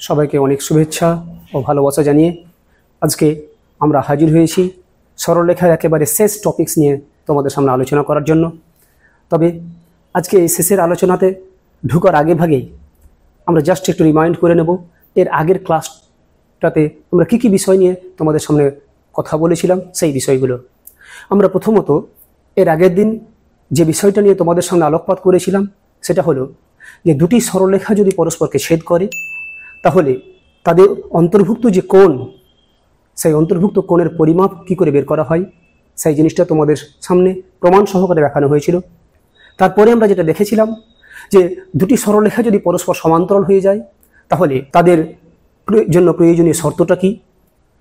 সবাইকে অনেক শুভেচ্ছা ও ভালোবাসা জানিয়ে আজকে আমরা হাজির হয়েছি সরলরেখার একেবারে শেষ টপিকস নিয়ে তোমাদের সামনে আলোচনা করার জন্য। তবে আজকে এই শেষের আলোচনাতে ঢুকার আগে ভাগেই আমরা জাস্ট একটু রিমাইন্ড করে নেব এর আগের ক্লাসটাতে আমরা কী কী বিষয় নিয়ে তোমাদের সামনে কথা বলেছিলাম সেই বিষয়গুলো। আমরা প্রথমত এর আগের দিন যে বিষয়টা নিয়ে তোমাদের সামনে আলোকপাত করেছিলাম সেটা হলো যে দুটি সরলরেখা যদি পরস্পরকে ছেদ করে তাহলে তাদের অন্তর্ভুক্ত যে কোণ সেই অন্তর্ভুক্ত কোণের পরিমাপ কী করে বের করা হয় সেই জিনিসটা তোমাদের সামনে প্রমাণ সহকারে দেখানো হয়েছিল। তারপরে আমরা যেটা দেখেছিলাম যে দুটি সরলরেখা যদি পরস্পর সমান্তরাল হয়ে যায় তাহলে তাদের জন্য প্রয়োজনীয় শর্তটা কী,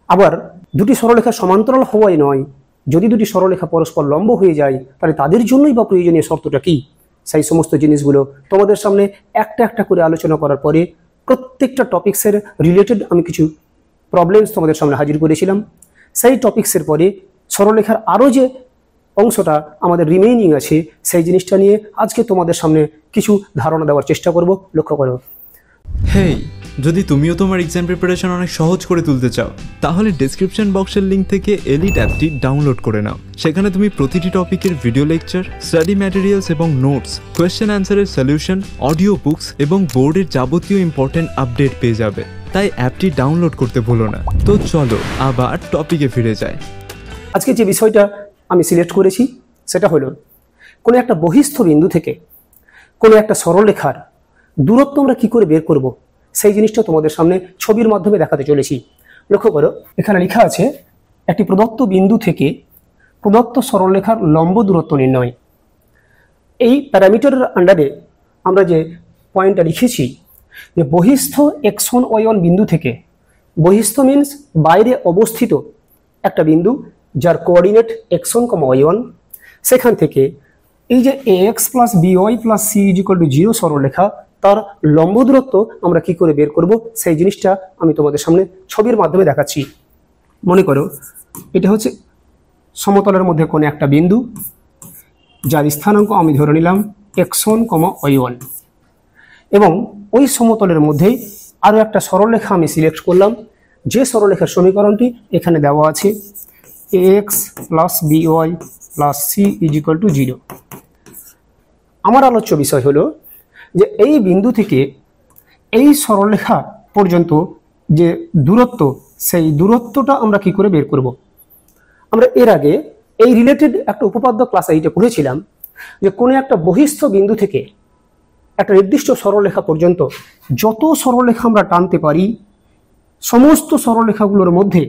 আবার দুটি সরলরেখা সমান্তরাল হওয়াই নয়, যদি দুটি সরলরেখা পরস্পর লম্ব হয়ে যায় তাহলে তাদের জন্যই বা প্রয়োজনীয় শর্তটা কী, সেই সমস্ত জিনিসগুলো তোমাদের সামনে একটা একটা করে আলোচনা করার পরে প্রত্যেকটা টপিক্সের রিলেটেড আমি কিছু প্রবলেমস তোমাদের সামনে হাজির করেছিলাম। সেই টপিক্সের পরে সরলরেখার আরও যে অংশটা আমাদের রিমেইনিং আছে সেই জিনিসটা নিয়ে আজকে তোমাদের সামনে কিছু ধারণা দেওয়ার চেষ্টা করব। লক্ষ্য করো। হেই, যদি তুমিও তোমার এক্সাম প্রিপারেশন অনেক সহজ করে তুলতে চাও তাহলে ডেসক্রিপশন বক্সের লিঙ্ক থেকে এলিট অ্যাপটি ডাউনলোড করে নাও। সেখানে তুমি প্রতিটি টপিকের ভিডিও লেকচার, স্টাডি ম্যাটেরিয়ালস এবং নোটস, কোয়েশ্চেন অ্যান্সারের সলিউশন, অডিও বুকস এবং বোর্ডের যাবতীয় ইম্পর্টেন্ট আপডেট পেয়ে যাবে। তাই অ্যাপটি ডাউনলোড করতে ভুলো না। তো চলো আবার টপিকে ফিরে যাই। আজকে যে বিষয়টা আমি সিলেক্ট করেছি সেটা হলো কোনো একটা বহিস্থ বিন্দু থেকে কোনো একটা সরলরেখার দূরত্ব আমরা কী করে বের করব সেই জিনিসটা তোমাদের সামনে ছবির মাধ্যমে দেখাতে চলেছি। লক্ষ্য করো, এখানে লেখা আছে একটি প্রদত্ত বিন্দু থেকে প্রদত্ত সরলরেখার লম্ব দূরত্ব নির্ণয়। এই প্যারামিটারের আন্ডারে আমরা যে পয়েন্টটা লিখেছি যে বহিস্থ x1 y1 বিন্দু থেকে, বহিস্থ মিনস বাইরে অবস্থিত একটা বিন্দু যার কোঅর্ডিনেট x1, y1, সেখান থেকে এই যে ax plus by plus c = 0 সরলরেখা তার লম্ব দূরত্ব আমরা কি করে বের করব সেই জিনিসটা আমি তোমাদের সামনে ছবির মাধ্যমে দেখাচ্ছি। মনে করো এটা হচ্ছে সমতলের মধ্যে কোনো একটা বিন্দু যার স্থানাঙ্ক আমি ধরে নিলাম x1, y1 এবং ওই সমতলের মধ্যেই আরও একটা সরলরেখা আমি সিলেক্ট করলাম যে সরলরেখার সমীকরণটি এখানে দেওয়া আছে ax plus by plus c = 0। আমার আলোচ্য বিষয় হলো যে এই বিন্দু থেকে এই সরলরেখা পর্যন্ত যে দূরত্ব সেই দূরত্বটা আমরা কি করে বের করব। আমরা এর আগে এই রিলেটেড একটা উপপাদ্য ক্লাস 8-এ পড়েছিলাম যে কোনো একটা বহিস্থ বিন্দু থেকে একটা নির্দিষ্ট সরলরেখা পর্যন্ত যত সরলরেখা আমরা টানতে পারি সমস্ত সরলরেখাগুলোর মধ্যে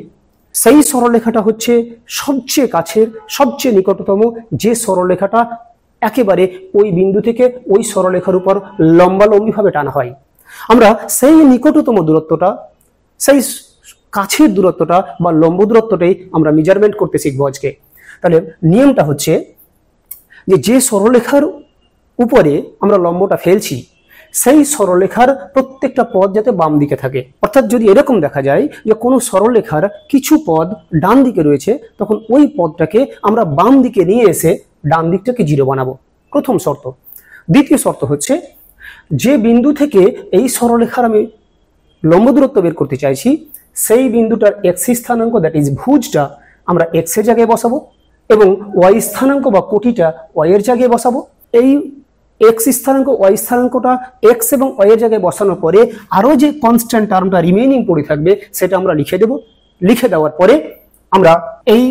সেই সরলরেখাটা হচ্ছে সবচেয়ে কাছের, সবচেয়ে নিকটতম যে সরলরেখাটা একেবারে ওই বিন্দু থেকে ওই সরলরেখার উপর লম্বালম্বিভাবে টানা হয়। আমরা সেই নিকটতম দূরত্বটা, সেই কাছের দূরত্বটা বা লম্ব দূরত্বটাই আমরা মেজারমেন্ট করতে শিখবো আজকে। তাহলে নিয়মটা হচ্ছে যে সরলরেখার উপরে আমরা লম্বটা ফেলছি সেই সরলরেখার প্রত্যেকটা পদ যাতে বাম দিকে থাকে। অর্থাৎ যদি এরকম দেখা যায় যে কোনো সরলরেখার কিছু পদ ডান দিকে রয়েছে তখন ওই পদটাকে আমরা বাম দিকে নিয়ে এসে ডান দিকটাকে 0 বানাবো, প্রথম শর্ত। দ্বিতীয় শর্ত হচ্ছে যে বিন্দু থেকে এই সরলরেখার আমি লম্ব দূরত্ব বের করতে চাইছি সেই বিন্দুটার x স্থানাঙ্ক দ্যাট ইজ ভুজটা আমরা x এর জায়গায় বসাবো এবং y স্থানাঙ্ক বা কোটিটা y এর জায়গায় বসাবো। এই x স্থানাঙ্ক y স্থানাঙ্কটা x এবং y এর জায়গায় বসানোর পরে আরও যে কনস্ট্যান্ট টার্মটা রিমেইনিং পড়ে থাকবে সেটা আমরা লিখে দেব। লিখে দেওয়ার পরে আমরা এই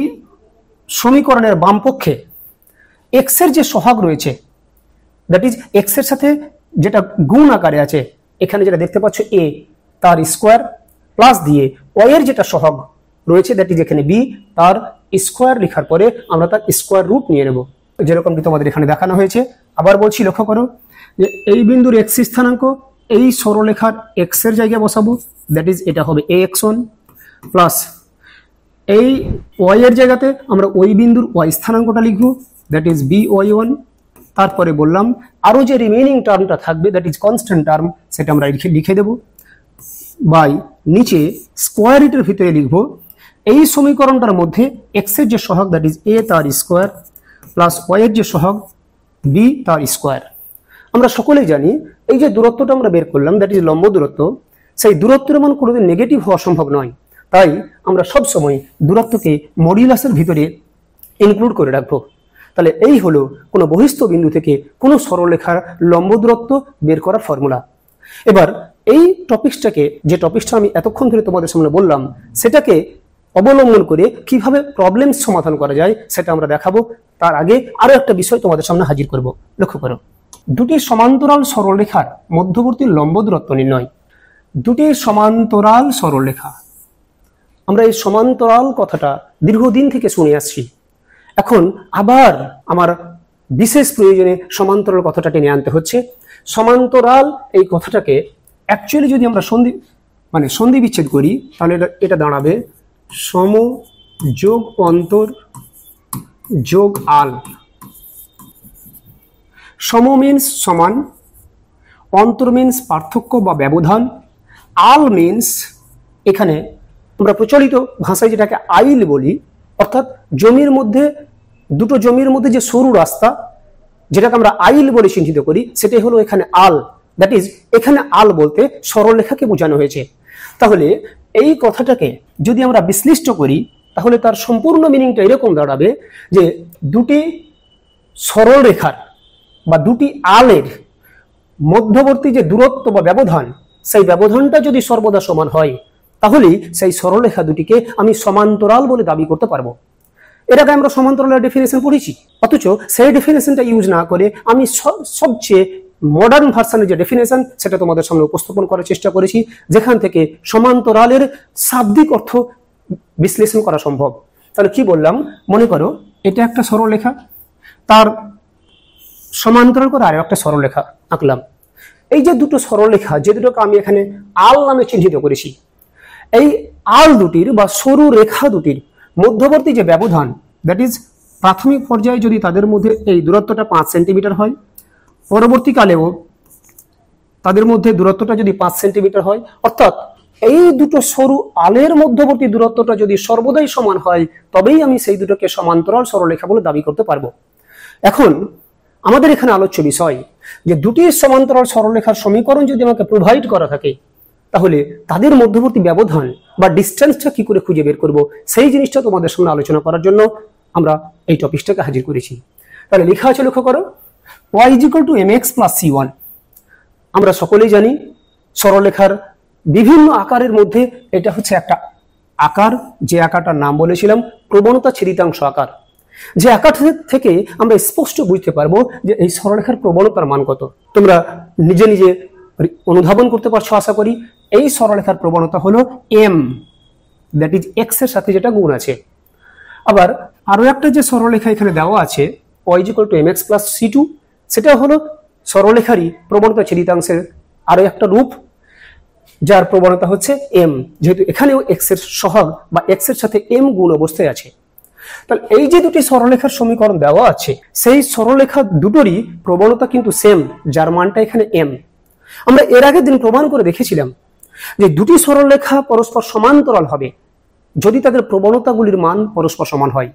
সমীকরণের বাম পক্ষে x এর যে সহগ রয়েছে দ্যাট ইজ x এর সাথে যেটা গুণ আকারে আছে এখানে যেটা দেখতে পাচ্ছ a তার স্কোয়ার প্লাস দিয়ে y এর যেটা সহগ রয়েছে দ্যাট ইজ এখানে b তার স্কোয়ার লেখার পরে আমরা তার স্কোয়ার রুট নিয়ে নেব, যেরকম কি তোমাদের এখানে দেখানো হয়েছে। আবার বলছি, লক্ষ্য করো যে এই বিন্দুর x স্থানাঙ্ক এই সরলরেখার x এর জায়গায় বসাবো দ্যাট ইজ এটা হবে ax1 প্লাস এই y এর জায়গাতে আমরা ওই বিন্দুর y স্থানাঙ্কটা লিখবো দ্যাট ইজ by1। তারপরে বললাম আরও যে রিমেইনিং টার্মটা থাকবে দ্যাট ইজ কনস্ট্যান্ট টার্ম সেটা আমরা লিখে দেব বাই নিচে স্কোয়ার রুটের ভিতরে লিখবো এই সমীকরণটার মধ্যে x এর যে সহগ দ্যাট ইজ a তার স্কোয়ার প্লাস y এর যে সহগ b তার স্কোয়ার। আমরা সকলেই জানি এই যে দূরত্বটা আমরা বের করলাম দ্যাট ইজ লম্ব দূরত্ব, সেই দূরত্বের মান কোনোদিন নেগেটিভ হওয়া সম্ভব নয়। তাই আমরা সবসময় দূরত্বকে মডিউলাসের ভিতরে ইনক্লুড করে রাখবো। তাহলে এই হলো কোনো বহিস্থ বিন্দু থেকে কোনো সরলরেখার লম্ব দূরত্ব বের করার ফর্মুলা। এবার এই টপিকসটাকে, যে টপিকসটা আমি এতক্ষণ ধরে তোমাদের সামনে বললাম, সেটাকে অবলম্বন করে কিভাবে প্রবলেম সমাধান করা যায় সেটা আমরা দেখাবো। তার আগে আরো একটা বিষয় তোমাদের সামনে হাজির করব। লক্ষ্য করো, দুটি সমান্তরাল সরলরেখার মধ্যবর্তী লম্ব দূরত্ব নির্ণয়। দুটি সমান্তরাল সরলরেখা, আমরা এই সমান্তরাল কথাটা দীর্ঘদিন থেকে শুনে আসছি। এখন আবার আমার বিশেষ প্রয়োজনে সমান্তরাল কথাটা টেনে আনতে হচ্ছে। সমান্তরাল এই কথাটাকে অ্যাকচুয়ালি যদি আমরা সন্ধি বিচ্ছেদ করি, তাহলে এটা দাঁড়াবে সম যোগ অন্তর যোগ আল। সম মিন্স সমান, অন্তর মিন্স পার্থক্য বা ব্যবধান, আল মিন্স এখানে আমরা প্রচলিত ভাষায় যেটাকে আইল বলি, অর্থাৎ জমির মধ্যে, দুটো জমির মধ্যে যে সরু রাস্তা, যেটাকে আমরা আইল বলে চিহ্নিত করি, সেটাই হলো এখানে আল। দ্যাট ইজ, এখানে আল বলতে সরলরেখাকে বোঝানো হয়েছে। তাহলে এই কথাটাকে যদি আমরা বিশ্লিষ্ট করি, তাহলে তার সম্পূর্ণ মিনিংটা এরকম দাঁড়াবে যে দুটি সরলরেখার বা দুটি আলের মধ্যবর্তী যে দূরত্ব বা ব্যবধান, সেই ব্যবধানটা যদি সর্বদা সমান হয়, তাহলেই সেই সরলরেখা দুটিকে আমি সমান্তরাল বলে দাবি করতে পারবো। এর আগে আমরা সমান্তরালের ডেফিনেশন পড়েছি, অথচ সেই ডেফিনেশনটা ইউজ না করে আমি সবচেয়ে মডার্ন ভার্সনের যে ডেফিনেশন সেটা তোমাদের সামনে উপস্থাপন করার চেষ্টা করেছি, যেখান থেকে সমান্তরালের শাব্দিক অর্থ বিশ্লেষণ করা সম্ভব। তাহলে কি বললাম, মনে করো এটা একটা সরলরেখা, তার সমান্তরাল করে আরো একটা সরলরেখা আঁকলাম। এই যে দুটো সরলরেখা, যে দুটোকে আমি এখানে আল নামে চিহ্নিত করেছি, এই আল দুটির বা সরু রেখা দুটির মধ্যবর্তী যে ব্যবধান, দ্যাট ইজ প্রাথমিক পর্যায়ে যদি তাদের মধ্যে এই দূরত্বটা 5 সেন্টিমিটার হয়, পরবর্তীকালেও তাদের মধ্যে দূরত্বটা যদি 5 সেন্টিমিটার হয়, অর্থাৎ এই দুটো সরু আলের মধ্যবর্তী দূরত্বটা যদি সর্বদাই সমান হয়, তবেই আমি সেই দুটোকে সমান্তরাল সরলরেখা বলে দাবি করতে পারবো। এখন আমাদের এখানে আলোচ্য বিষয় যে দুটি সমান্তরাল সরলরেখার সমীকরণ যদি আমাকে প্রোভাইড করা থাকে, তাহলে তাদের মধ্যবর্তী ব্যবধান বা ডিস্টেন্সটা কি করে খুঁজে বের করব, সেই জিনিসটা তোমাদের সামনে আলোচনা করার জন্য আমরা এই টপিকটাকে হাজির করেছি। তাহলে লেখা আছে, লক্ষ্য করো, y = mx + c1। আমরা সকলেই জানি সরলরেখার বিভিন্ন আকারের মধ্যে এটা হচ্ছে একটা আকার, যে আকারটার নাম বলেছিলাম প্রবণতা ছেদিতাংশ আকার। যে আকার থেকে আমরা স্পষ্ট বুঝতে পারবো যে এই সরলরেখার প্রবণতার মান কত। তোমরা নিজে নিজে অনুধাবন করতে পারছো আশা করি। এই সরলরেখার প্রবণতা হলো m, দ্যাট ইজ x এর সাথে যেটা গুণ আছে। আবার আরো একটা যে সরলরেখা এখানে দেওয়া আছে y = mx + c2, সেটা হলো সরলরেখারই প্রবণতা ছেদিতাংশের আরো একটা রূপ, যার প্রবণতা হচ্ছে m, যেহেতু এখানেও x এর সহগ বা x এর সাথে m গুণ অবস্থায় আছে। তাহলে এই যে দুটি সরলরেখার সমীকরণ দেওয়া আছে, সেই সরলরেখা দুটোরই প্রবণতা কিন্তু সেম, যার মানটা এখানে m। আমরা এর আগের দিন প্রমাণ করে দেখেছিলাম যে দুটি সরলরেখা পরস্পর সমান্তরাল হবে যদি তাদের প্রবণতাগুলির মান পরস্পর সমান হয়।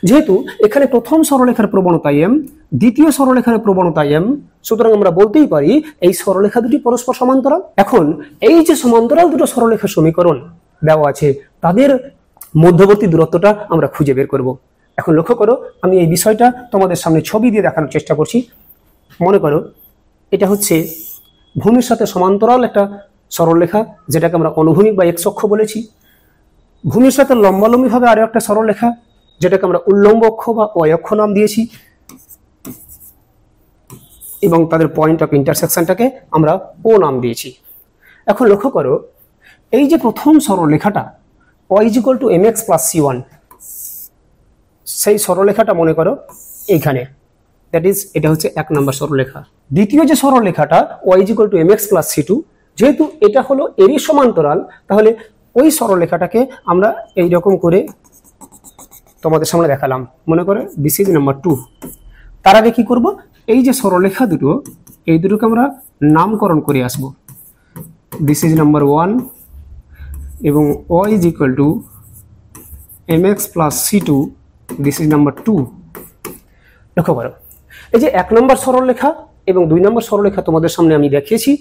যেহেতু এখানে প্রথম সরলরেখার প্রবণতা m, দ্বিতীয় সরলরেখার প্রবণতা m, সুতরাং আমরা বলতেই পারি এই সরলরেখা দুটি পরস্পর সমান্তরাল। এখন এই যে সমান্তরাল দুটো সরলরেখার সমীকরণ দেওয়া আছে, তাদের মধ্যবর্তী দূরত্বটা আমরা খুঁজে বের করব। এখন লক্ষ্য করো, আমি এই বিষয়টা তোমাদের সামনে ছবি দিয়ে দেখানোর চেষ্টা করছি। মনে করো এটা হচ্ছে ভূমির সাথে সমান্তরাল একটা সরলরেখা, যেটাকে আমরা অনুভূমিক বা এক্স অক্ষ বলেছি। ভূমির সাথে লম্বালম্বিভাবে আরো একটা সরলরেখা, যেটাকে আমরা উল্লম্ব অক্ষ বা ওয়াই অক্ষ নাম দিয়েছি, এবং তাদের পয়েন্ট অফ ইন্টারসেকশনটাকে আমরা ও নাম দিয়েছি। এখন লক্ষ্য করো, এই যে প্রথম সরলরেখাটা y = mx + c1, সেই সরলরেখাটা মনে করো এইখানে, দ্যাট ইজ এটা হচ্ছে 1 নম্বর সরলরেখা। দ্বিতীয় যে সরলরেখাটা y = mx + c2, যেহেতু এটা হলো এরই সমান্তরাল, তাহলে ওই সরলরেখাটাকে আমরা এই রকম করে তোমাদের সামনে দেখালাম। মনে করে দিস ইজ নাম্বার 2। তার আগে কি করব, এই যে সরলরেখা দুটো, এই দুটোকে আমরা নামকরণ করে আসব। দিস ইজ নাম্বার 1 এবং y = mx + c2, this is number 2। লক্ষ্য করো, এই যে 1 নম্বর সরলরেখা এবং 2 নম্বর সরলরেখা তোমাদের সামনে আমি দেখিয়েছি,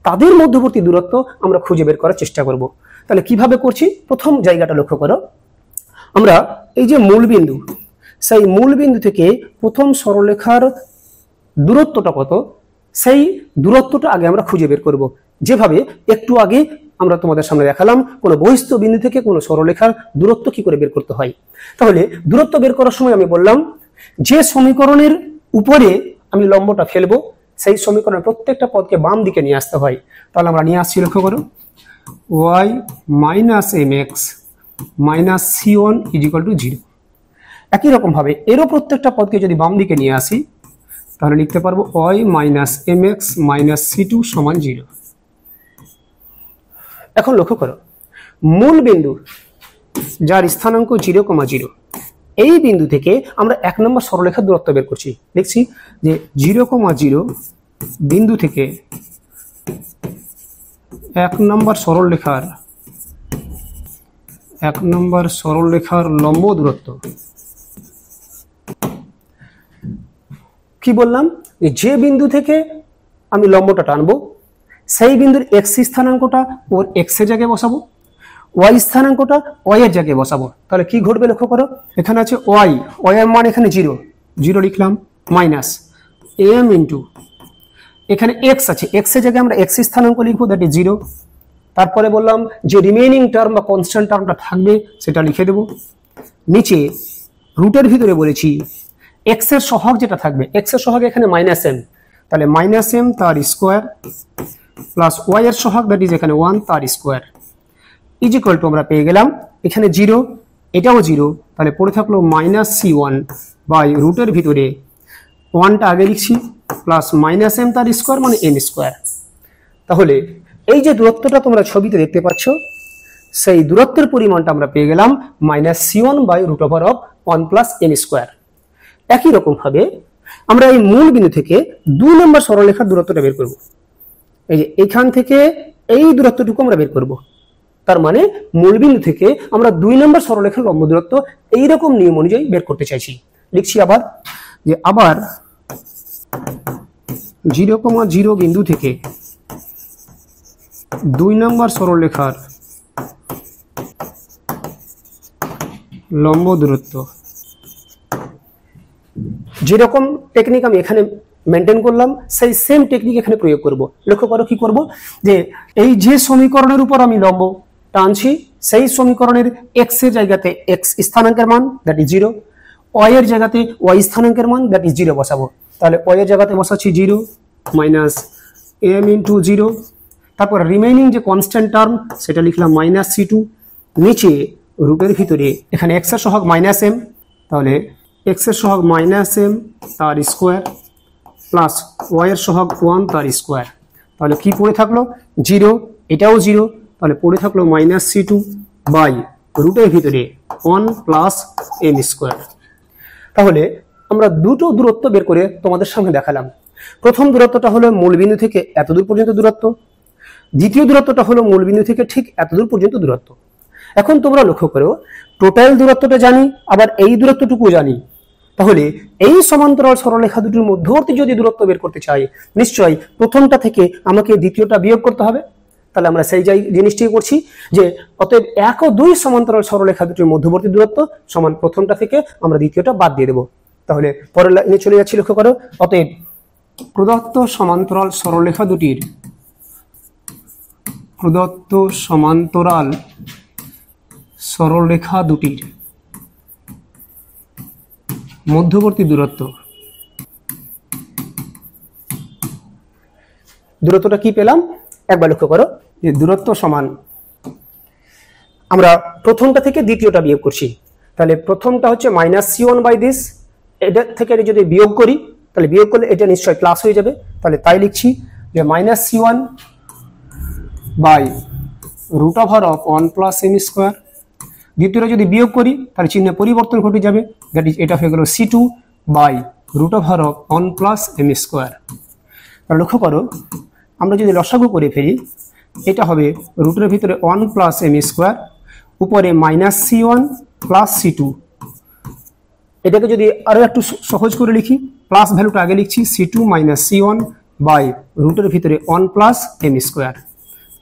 তাদের মধ্যবর্তী দূরত্ব আমরা খুঁজে বের করার চেষ্টা করব। তাহলে কিভাবে করছি, প্রথম জায়গাটা লক্ষ্য করো, আমরা এই যে মূলবিন্দু, সেই মূলবিন্দু থেকে প্রথম সরলরেখার দূরত্বটা কত, সেই দূরত্বটা আগে আমরা খুঁজে বের করব। যেভাবে একটু আগে আমরা তোমাদের সামনে দেখালাম কোনো বহিস্থ বিন্দু থেকে কোনো সরলরেখার দূরত্ব কি করে বের করতে হয়। তাহলে দূরত্ব বের করার সময় আমি বললাম যে সমীকরণের উপরে আমি লম্বটা ফেলবো সেই সমীকরণের প্রত্যেকটা পদকে বাম দিকে নিয়ে আসতে হয়। তাহলে আমরা নিয়ে আসছি, লক্ষ্য করো, y minus mx minus c1 is equal to 0। একই রকম ভাবে এরও প্রত্যেকটা পদকে যদি বাম দিকে নিয়ে আসি তাহলে লিখতে পারবো y minus mx minus c2 সমান 0। এখন লক্ষ্য করো, মূল বিন্দু যার স্থানাঙ্ক 0,0, এই বিন্দু থেকে আমরা 1 নম্বর সরলরেখার দূরত্ব বের করছি। লিখছি যে 0,0 বিন্দু থেকে 1 নম্বর সরলরেখার লম্ব দূরত্ব। কি বললাম, যে বিন্দু থেকে আমি লম্বটা টানবো সেই বিন্দুর x স্থানাঙ্কটা ওর x এর জায়গায় বসাবো, y স্থানাঙ্কটা y এর জায়গায় বসাবো। তাহলে কি ঘটবে লক্ষ্য করো, এখানে আছে y এর মান এখানে 0 লিখলাম, মাইনাস m ইন্টু এখানে x আছে, x এর জায়গায় আমরা x স্থানাঙ্ক লিখবো, দ্যাট ইজ 0। তারপরে বললাম যে রিমেইনিং টার্ম বা কনস্ট্যান্ট টার্মটা থাকবে সেটা লিখে দেব। নিচে রুটের ভিতরে বলেছি x এর সহগ যেটা থাকবে, x এর সহগ এখানে মাইনাস m, তাহলে মাইনাস m তার স্কোয়ার প্লাস y এর সহগ দ্যাট ইজ এখানে 1 তার স্কোয়ার ইজ ইকুয়াল টু আমরা পেয়ে গেলাম এখানে 0, এটাও 0, তাহলে পড়ে থাকলো মাইনাস c1 বাই রুটের ভিতরে 1টা আগে লিখছি প্লাস মাইনাস m তার স্কোয়ার মানে m স্কোয়ার। তাহলে এই যে দূরত্বটা তোমরা ছবিতে দেখতে পাচ্ছ সেই দূরত্বের পরিমাণটা আমরা পেয়ে গেলাম minus c1 by root over of 1 plus m square. একই রকম ভাবে আমরা এই মূল বিন্দু থেকে 2 নম্বর সরলরেখার দূরত্বটা বের করব। এই যে এখান থেকে এই দূরত্বটুকু আমরা বের করব। তার মানে মূলবিন্দু থেকে আমরা 2 নম্বর সরলরেখার লম্ব দূরত্ব এইরকম নিয়ম অনুযায়ী বের করতে চাইছি। লিখছি আবার যে 0,0 বিন্দু থেকে 2 নম্বর সরলরেখার লম্ব দূরত্ব, যেরকম টেকনিক আমি এখানে মেনটেন করলাম সেই সেম টেকনিক এখানে প্রয়োগ করব। লক্ষ্য করো কি করব, যে এই যে সমীকরণের উপর আমি লম্ব টানছি সেই সমীকরণের x এর জায়গাতে x স্থানাঙ্কের মান দ্যাট ইজ 0, y এর জায়গাতে y স্থানাঙ্কের মান দ্যাট ইজ 0 বসাবো। তাহলে y এর জায়গাতে বসাচ্ছি 0 মাইনাস m ইন্টু 0, তারপর রিমেইনিং যে কনস্ট্যান্ট টার্ম সেটা লিখলাম মাইনাস c2, নিচে রুটের ভিতরে এখানে x এর সহগ মাইনাস m, তাহলে x এর সহগ মাইনাস m তার স্কোয়ার প্লাস y এর সহগ 1 তার স্কোয়ার। তাহলে কি পড়ে থাকলো 0, এটাও 0, তাহলে পড়ে থাকলো মাইনাস c2 বাই রুটের ভিতরে 1 প্লাস m স্কোয়ার। তাহলে আমরা দুটো দূরত্ব বের করে তোমাদের সামনে দেখালাম। প্রথম দূরত্বটা হলো মূলবিন্দু থেকে এতদূর পর্যন্ত দূরত্ব, দ্বিতীয় দূরত্বটা হলো মূলবিন্দু থেকে ঠিক এতদূর পর্যন্ত দূরত্ব। এখন তোমরা লক্ষ্য করো টোটাল দূরত্বটা জানি, আবার এই দূরত্বটুকু জানি। তাহলে এই সমান্তরাল সরলরেখা দুটির মধ্যবর্তী যদি দূরত্ব বের করতে চাই নিশ্চয়ই প্রথমটা থেকে আমাকে দ্বিতীয়টা বিয়োগ করতে হবে। তাহলে আমরা সেই জিনিসটি করছি যে অতএব 1 ও 2 সমান্তরাল সরলরেখা দুটির মধ্যবর্তী দূরত্ব সমান প্রথমটা থেকে আমরা দ্বিতীয়টা বাদ দিয়ে দেব। তাহলে পরের লাইনে চলে যাচ্ছি, লক্ষ্য করো, অতএব প্রদত্ত সমান্তরাল সরলরেখা দুটির মধ্যবর্তী দূরত্বটা কি পেলাম একবার লক্ষ্য করো, যে দূরত্ব সমান আমরা প্রথমটা থেকে দ্বিতীয়টা বিয়োগ করছি। তাহলে প্রথমটা হচ্ছে মাইনাস c1 বাই দিস, এটা থেকে যদি বিয়োগ করি তাহলে বিয়োগ করলে এটা নিশ্চয়ই প্লাস হয়ে যাবে। তাহলে তাই লিখছি যে minus c1 by root over of 1 plus m square. দ্বিতীয়টা যদি বিয়োগ করি তাহলে চিহ্নে পরিবর্তন ঘটে যাবে, দ্যাট ইজ এটা হয়ে গেল c2 by root over of 1 plus m square. তাহলে লক্ষ্য করো আমরা যদি লসাগু করে ফেলি এটা হবে রুটের ভিতরে 1 প্লাস m স্কোয়ার, উপরে মাইনাস c1 প্লাস c2। এটাকে যদি আরো একটু সহজ করে লিখি, প্লাস ভ্যালুটা আগে লিখছি c2 মাইনাস c1 বাই রুটের ভিতরে 1 প্লাস এম স্কোয়ার।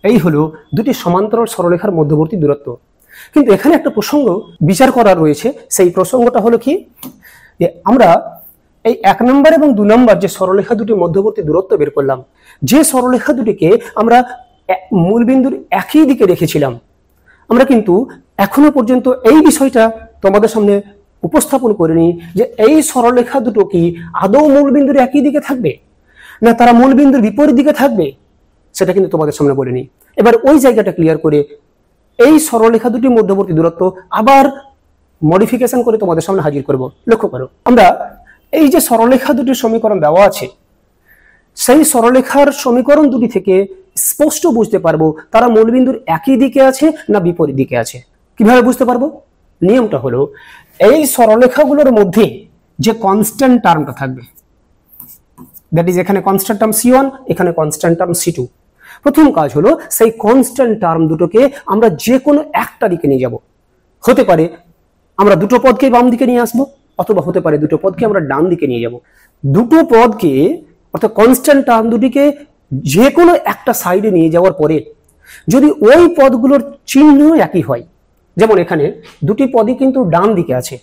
এই হলো দুটি সমান্তরাল সরলরেখার মধ্যবর্তী দূরত্ব। কিন্তু এখানে একটা প্রসঙ্গ বিচার করার রয়েছে, সেই প্রসঙ্গটা হলো কি, যে আমরা এই 1 নম্বর এবং 2 নম্বর যে সরলরেখা দুটির মধ্যবর্তী দূরত্ব বের করলাম, যে সরলরেখা দুটিকে আমরা মূলবিন্দুর একই দিকে রেখেছিলাম, আমরা কিন্তু এখনো পর্যন্ত এই বিষয়টা তোমাদের সামনে উপস্থাপন করিনি যে এই সরলরেখা দুটো কি আদৌ মূলবিন্দুর একই দিকে থাকবে না তারা মূলবিন্দুর বিপরীত দিকে থাকবে, সেটা কিন্তু তোমাদের সামনে বলিনি। এবার ওই জায়গাটা ক্লিয়ার করে এই সরলরেখা দুটির মধ্যবর্তী দূরত্ব আবার মডিফিকেশন করে তোমাদের সামনে হাজির করব। লক্ষ্য করো, আমরা এই যে সরলরেখা দুটির সমীকরণ দেওয়া আছে, সেই সরলরেখার সমীকরণ দুটি থেকে স্পষ্ট বুঝতে পারবো তারা মূলবিন্দুর একই দিকে আছে না বিপরীত দিকে আছে। কিভাবে বুঝতে পারবো? নিয়মটা হলো, এই সরলরেখাগুলোর মধ্যে যে কনস্ট্যান্ট টার্মটা থাকবে, দ্যাট ইজ এখানে কনস্ট্যান্ট টার্ম C1, এখানে কনস্ট্যান্ট টার্ম C2, প্রথম কাজ হলো সেই কনস্ট্যান্ট টার্ম দুটোকে আমরা যে কোনো একটা দিকে নিয়ে যাব। হতে পারে আমরা দুটো পদকে বাম দিকে নিয়ে আসবো, অথবা হতে পারে দুটো পদকে আমরা ডান দিকে নিয়ে যাব। দুটো পদকে অর্থাৎ কনস্ট্যান্ট টার্ম দুটিকে যে কোনো একটা সাইডে নিয়ে যাওয়ার পরে যদি ওই পদগুলোর চিহ্ন একই হয়, যেমন এখানে দুটি পদই কিন্তু ডান দিকে আছে,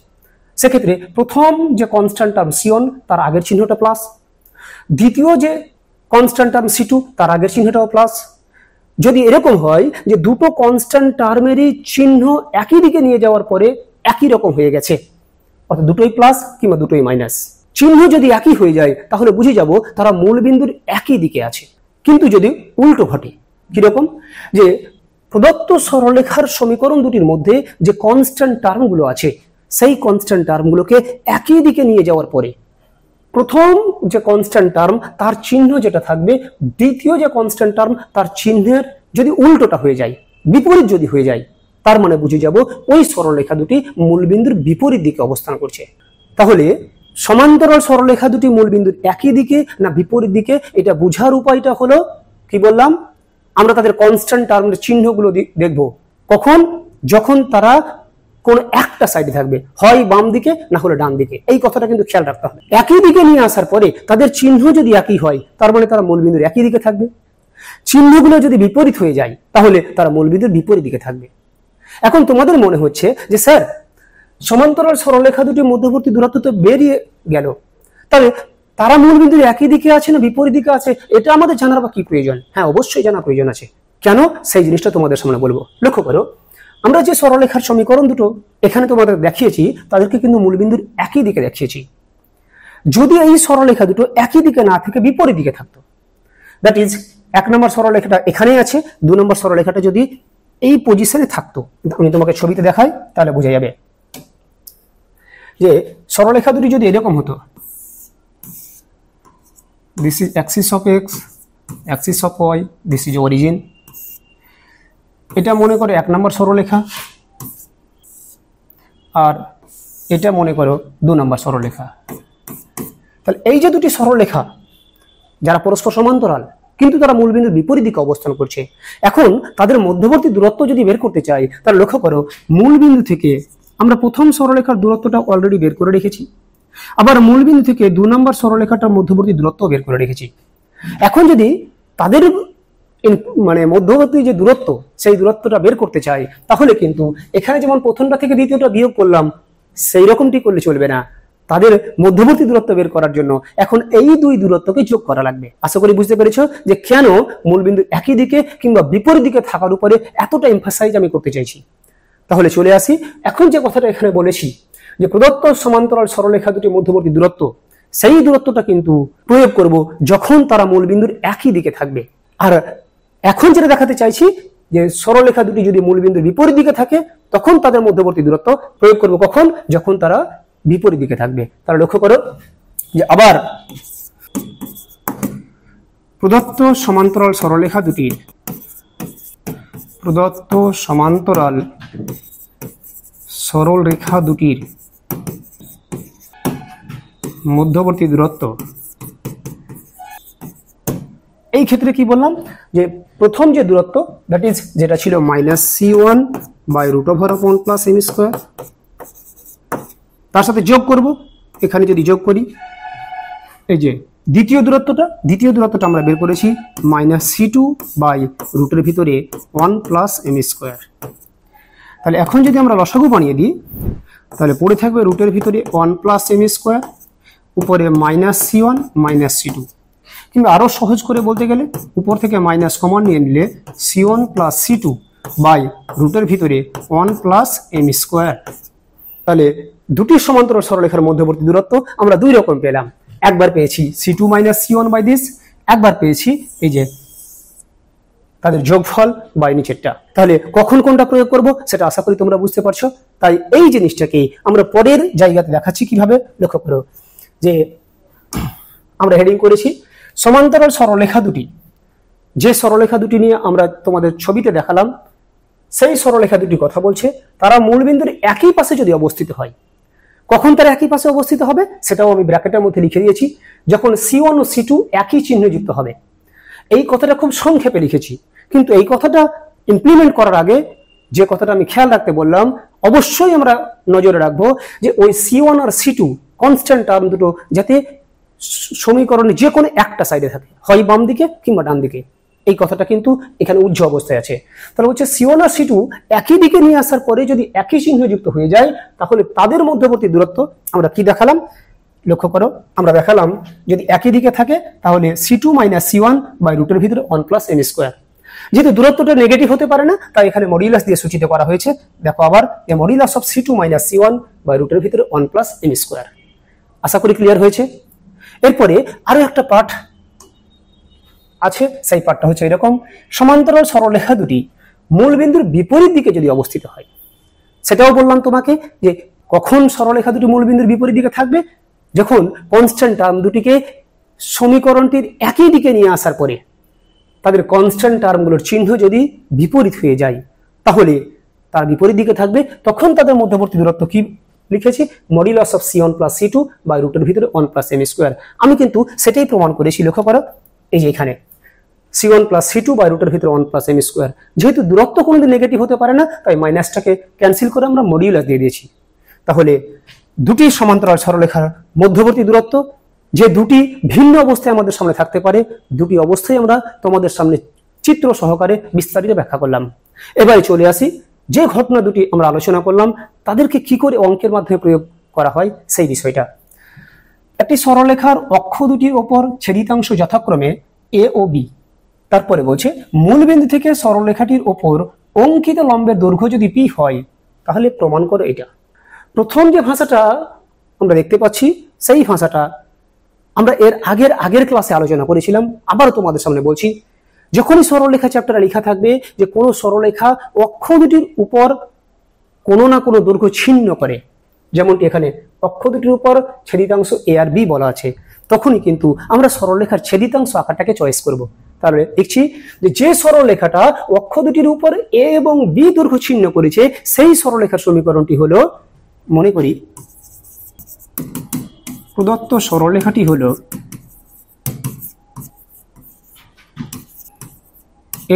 সেক্ষেত্রে প্রথম যে কনস্ট্যান্ট টার্ম C1 তার আগের চিহ্নটা প্লাস, দ্বিতীয় যে কনস্ট্যান্ট টার্ম C2 তার আগের চিহ্নটাও প্লাস। যদি এরকম হয় যে দুটো কনস্ট্যান্ট টার্মেরই চিহ্ন একই দিকে নিয়ে যাওয়ার পরে একই রকম হয়ে গেছে, অর্থাৎ দুটোই প্লাস কিংবা দুটোই মাইনাস, চিহ্ন যদি একই হয়ে যায় তাহলে বুঝে যাব তারা মূলবিন্দুর একই দিকে আছে। কিন্তু যদি উল্টো ঘটে, কিরকম, যে প্রদত্ত সরলরেখার সমীকরণ দুটির মধ্যে যে কনস্ট্যান্ট টার্মগুলো আছে সেই কনস্ট্যান্ট টার্মগুলোকে একই দিকে নিয়ে যাওয়ার পরে প্রথম যে কনস্ট্যান্ট টার্ম তার চিহ্ন যেটা থাকবে, দ্বিতীয় যে কনস্ট্যান্ট টার্ম তার চিহ্নের যদি উল্টোটা হয়ে যায়, বিপরীত যদি হয়ে যায়, তার মানে বুঝে যাব ওই সরলরেখা দুটি মূলবিন্দুর বিপরীত দিকে অবস্থান করছে। তাহলে সমান্তরাল সরলরেখা দুটি মূলবিন্দুর একই দিকে না বিপরীত দিকে, এটা বোঝার উপায়টা হলো কি বললাম, আমরা তাদের কনস্ট্যান্ট টার্মের চিহ্নগুলো দেখব কখন, যখন তারা কোন একটা সাইডে থাকবে, হয় বাম দিকে না হলে ডান দিকে। এই কথাটা কিন্তু খেয়াল রাখতে হবে। একই দিকে নিয়ে আসার পরে তাদের চিহ্ন যদি একই হয় তার মানে তারা মূলবিন্দুর একই দিকে থাকবে, চিহ্নগুলো যদি বিপরীত হয়ে যায় তাহলে তারা মূলবিন্দুর বিপরীত দিকে থাকবে। এখন তোমাদের মনে হচ্ছে যে স্যার সমান্তরাল সরলরেখা দুটির মধ্যবর্তী দূরত্ব তো বেরিয়ে গেল, তাহলে তারা মূলবিন্দুর একই দিকে আছে না বিপরীত দিকে আছে, এটা আমাদের জানার বা কি প্রয়োজন? হ্যাঁ, অবশ্যই জানা প্রয়োজন আছে। কেন, সেই জিনিসটা তোমাদের সামনে বলবো। লক্ষ্য করো, আমরা যে সরলরেখার সমীকরণ দুটো এখানে তোমাদের দেখিয়েছি তাদেরকে কিন্তু মূলবিন্দুর একই দিকে দেখিয়েছি। যদি এই সরলরেখা দুটো একই দিকে না থেকে বিপরীত দিকে থাকতো, দ্যাট ইজ 1 নম্বর সরলরেখাটা এখানেই আছে, 2 নম্বর সরলরেখাটা যদি এই পজিশনে থাকতো, আমি তোমাকে ছবিতে দেখাই তাহলে বোঝা যাবে যে সরলরেখা দুটি যদি এরকম হতো, this is axis of X, axis of Y, this is origin, এটা মনে করো 1 নম্বর সরলরেখা, আর এটা মনে করো 2 নম্বর সরলরেখা। তাহলে এই যে দুটি সরলরেখা যারা পরস্পর সমান্তরাল কিন্তু তারা মূলবিন্দুর বিপরীত দিকে অবস্থান করছে, এখন তাদের মধ্যবর্তী দূরত্ব যদি বের করতে চাই তাহলে লক্ষ্য করো, মূলবিন্দু থেকে আমরা প্রথম সরলরেখার দূরত্বটা অলরেডি বের করে রেখেছি, আবার মূলবিন্দু থেকে 2 নম্বর সরলরেখাটার মধ্যবর্তী দূরত্ব বের করে রেখেছি। এখন যদি তাদের মানে মধ্যবর্তী যে দূরত্ব সেই দূরত্বটা বের করতে চাই তাহলে কিন্তু এখানে যেমন প্রথমটা থেকে দ্বিতীয়টা বিয়োগ করলাম সেই রকমটি করলে চলবে না, তাদের মধ্যবর্তী দূরত্ব বের করার জন্য এখন এই দুই দূরত্বকে যোগ করা লাগবে। আশা করি বুঝতে পেরেছো যে কেন মূলবিন্দু একই দিকে কিংবা বিপরীত দিকে থাকার উপরে এতটা এমফাসাইজ আমি করতে চাইছি। তাহলে চলে আসি, এখন যে কথাটা এখানে বলেছি যে প্রদত্ত সমান্তরাল সরলরেখা দুটির মধ্যবর্তী দূরত্ব, সেই দূরত্বটা কিন্তু প্রয়োগ করব যখন তারা মূলবিন্দুর একই দিকে থাকবে। আর এখন যেটা দেখাতে চাইছি যে সরলরেখা দুটি যদি মূলবিন্দুর বিপরীত দিকে থাকে তখন তাদের মধ্যবর্তী দূরত্ব প্রয়োগ করব কখন, যখন তারা বিপরীত দিকে থাকবে। তাহলে লক্ষ্য করো যে আবার প্রদত্ত সমান্তরাল সরলরেখা দুটির মধ্যবর্তী দূরত্ব, এই ক্ষেত্রে কি বললাম যে প্রথম যে দূরত্ব দ্যাট ইজ যেটা ছিল -c1 √1 + m², তার সাথে যোগ করব, এখানে যদি যোগ করি এই যে দ্বিতীয় দূরত্বটা আমরা বের করেছি -c2 বাই রুটের ভিতরে 1 প্লাস এম স্কোয়ার। তাহলে এখন যদি আমরা লসাগু বানিয়ে দিই তাহলে পড়ে থাকবে রুটের ভিতরে 1 প্লাস এম স্কোয়ার, উপরে -c1 -c2, কিংবা আরো সহজ করে বলতে গেলে উপর থেকে মাইনাস কমন নিয়ে নিলে c1 প্লাস c2 বাই রুটের ভিতরে 1 প্লাস এম স্কোয়ার। তাহলে দুটি সমান্তরাল সরলরেখার মধ্যবর্তী দূরত্ব আমরা দুই রকম পেলাম। একবার পেয়েছি c2 minus c1 by this, একবার পেয়েছি এই যে তাদের যোগফল বাই নিচেরটা। তাহলে কখন কোনটা প্রয়োগ করব সেটা আশা করি তোমরা বুঝতে পারছো। তাই এই জিনিসটাকে আমরা পরের জায়গাতে দেখাচ্ছি কিভাবে, লক্ষ্য করো যে আমরা হেডিং করেছি সমান্তরাল সরলরেখা দুটি। যে সরলরেখা দুটি নিয়ে আমরা তোমাদের ছবিতে দেখালাম সেই সরলরেখা দুটি কথা বলছে তারা মূলবিন্দুর একই পাশে যদি অবস্থিত হয়। কখন তারা একই পাশে অবস্থিত হবে সেটাও আমি ব্র্যাকেটের মধ্যে লিখে দিয়েছি, যখন c1 ও c2 একই চিহ্নযুক্ত হবে। এই কথাটা খুব সংক্ষেপে লিখেছি, কিন্তু এই কথাটা ইমপ্লিমেন্ট করার আগে যে কথাটা আমি খেয়াল রাখতে বললাম, অবশ্যই আমরা নজরে রাখবো যে ওই c1 আর c2 কনস্ট্যান্ট টার্ম দুটো যাতে সমীকরণে যে কোনো একটা সাইডে থাকে, হয় বাম দিকে কিংবা ডান দিকে। এই কথাটা কিন্তু এখানে উজ্জ্ব অবস্থায় আছে। তাহলে হচ্ছে c1 আর c2 একই দিকে নিয়ে আসার পরে যদি একই চিহ্নযুক্ত হয়ে যায় তাহলে তাদের মধ্যবর্তী দূরত্ব আমরা কি দেখালাম, লক্ষ্য করো আমরা দেখালাম যদি একই দিকে থাকে তাহলে c2 মাইনাস c1 বাই রুটের ভিতরে 1 প্লাস এম স্কোয়ার। যেহেতু দূরত্বটা নেগেটিভ হতে পারে না তাই এখানে মডিউলাস দিয়ে সূচিত করা হয়েছে। দেখো আবার modulus of c2 minus c1 by রুটের ভিতরে 1 প্লাস এম স্কোয়ার। আশা করি ক্লিয়ার হয়েছে। এরপরে আরো একটা পার্ট আছে, সেই পার্টটা হচ্ছে এরকম, সমান্তরাল সরলরেখা দুটি মূলবিন্দুর বিপরীত দিকে যদি অবস্থিত হয়। সেটাও বললাম তোমাকে যে কখন সরলরেখা দুটি মূলবিন্দুর বিপরীত দিকে থাকবে, যখন কনস্ট্যান্ট টার্ম দুটিকে সমীকরণটির একই দিকে নিয়ে আসার পরে তাদের কনস্ট্যান্ট টার্মগুলোর চিহ্ন যদি বিপরীত হয়ে যায় তাহলে তার বিপরীত দিকে থাকবে। তখন তাদের মধ্যবর্তী দূরত্ব কি লিখেছি, modulus of c1 plus c2 by রুটের ভিতরে 1 প্লাস এম স্কোয়ার। আমি কিন্তু সেটাই প্রমাণ করেছি, লক্ষ্য করো এই যে এখানে c1 প্লাস c2 বাই রুটের ভিতরে 1 প্লাস এম স্কোয়ার। যেহেতু দূরত্ব কোনোদিন নেগেটিভ হতে পারে না তাই মাইনাসটাকে ক্যান্সেল করে আমরা মডিউলাস দিয়ে দিয়েছি। তাহলে দুটি সমান্তরাল সরলরেখার মধ্যবর্তী দূরত্ব যে দুটি ভিন্ন অবস্থায় আমাদের সামনে থাকতে পারে, দুটি অবস্থায় আমরা তোমাদের সামনে চিত্র সহকারে বিস্তারিত ব্যাখ্যা করলাম। এবারে চলে আসি যে ঘটনা দুটি আমরা আলোচনা করলাম তাদেরকে কি করে অঙ্কের মাধ্যমে প্রয়োগ করা হয় সেই বিষয়টা। একটি সরলরেখার অক্ষ দুটির ওপর ছেদিতাংশ যথাক্রমে এ ও বি। তারপরে বলছে মূলবিন্দু থেকে সরলরেখাটির ওপর অঙ্কিত লম্বের দৈর্ঘ্য যদি পি হয় তাহলে প্রমাণ করো এটা। প্রথম যে ভাষাটা আমরা দেখতে পাচ্ছি সেই ভাষাটা আমরা এর আগের ক্লাসে আলোচনা করেছিলাম, আবার তোমাদের সামনে বলছি। যখনই সরলরেখা চ্যাপ্টারে লেখা থাকবে যে কোনো সরলরেখা অক্ষ দুটির উপর কোনো না কোনো দৈর্ঘ্য ছিন্ন করে, যেমনটি এখানে অক্ষ দুটির উপর ছেদিতাংশ এ আর বি বলা আছে, তখনই কিন্তু আমরা সরলরেখার ছেদিতাংশ আকারটাকে চয়েস করব। তাহলে দেখছি যে সরলরেখাটা অক্ষ দুটির উপর এ এবং বি দৈর্ঘ্য ছিন্ন করেছে সেই সরলরেখার সমীকরণটি হলো, মনে করি প্রদত্ত সরলরেখাটি হলো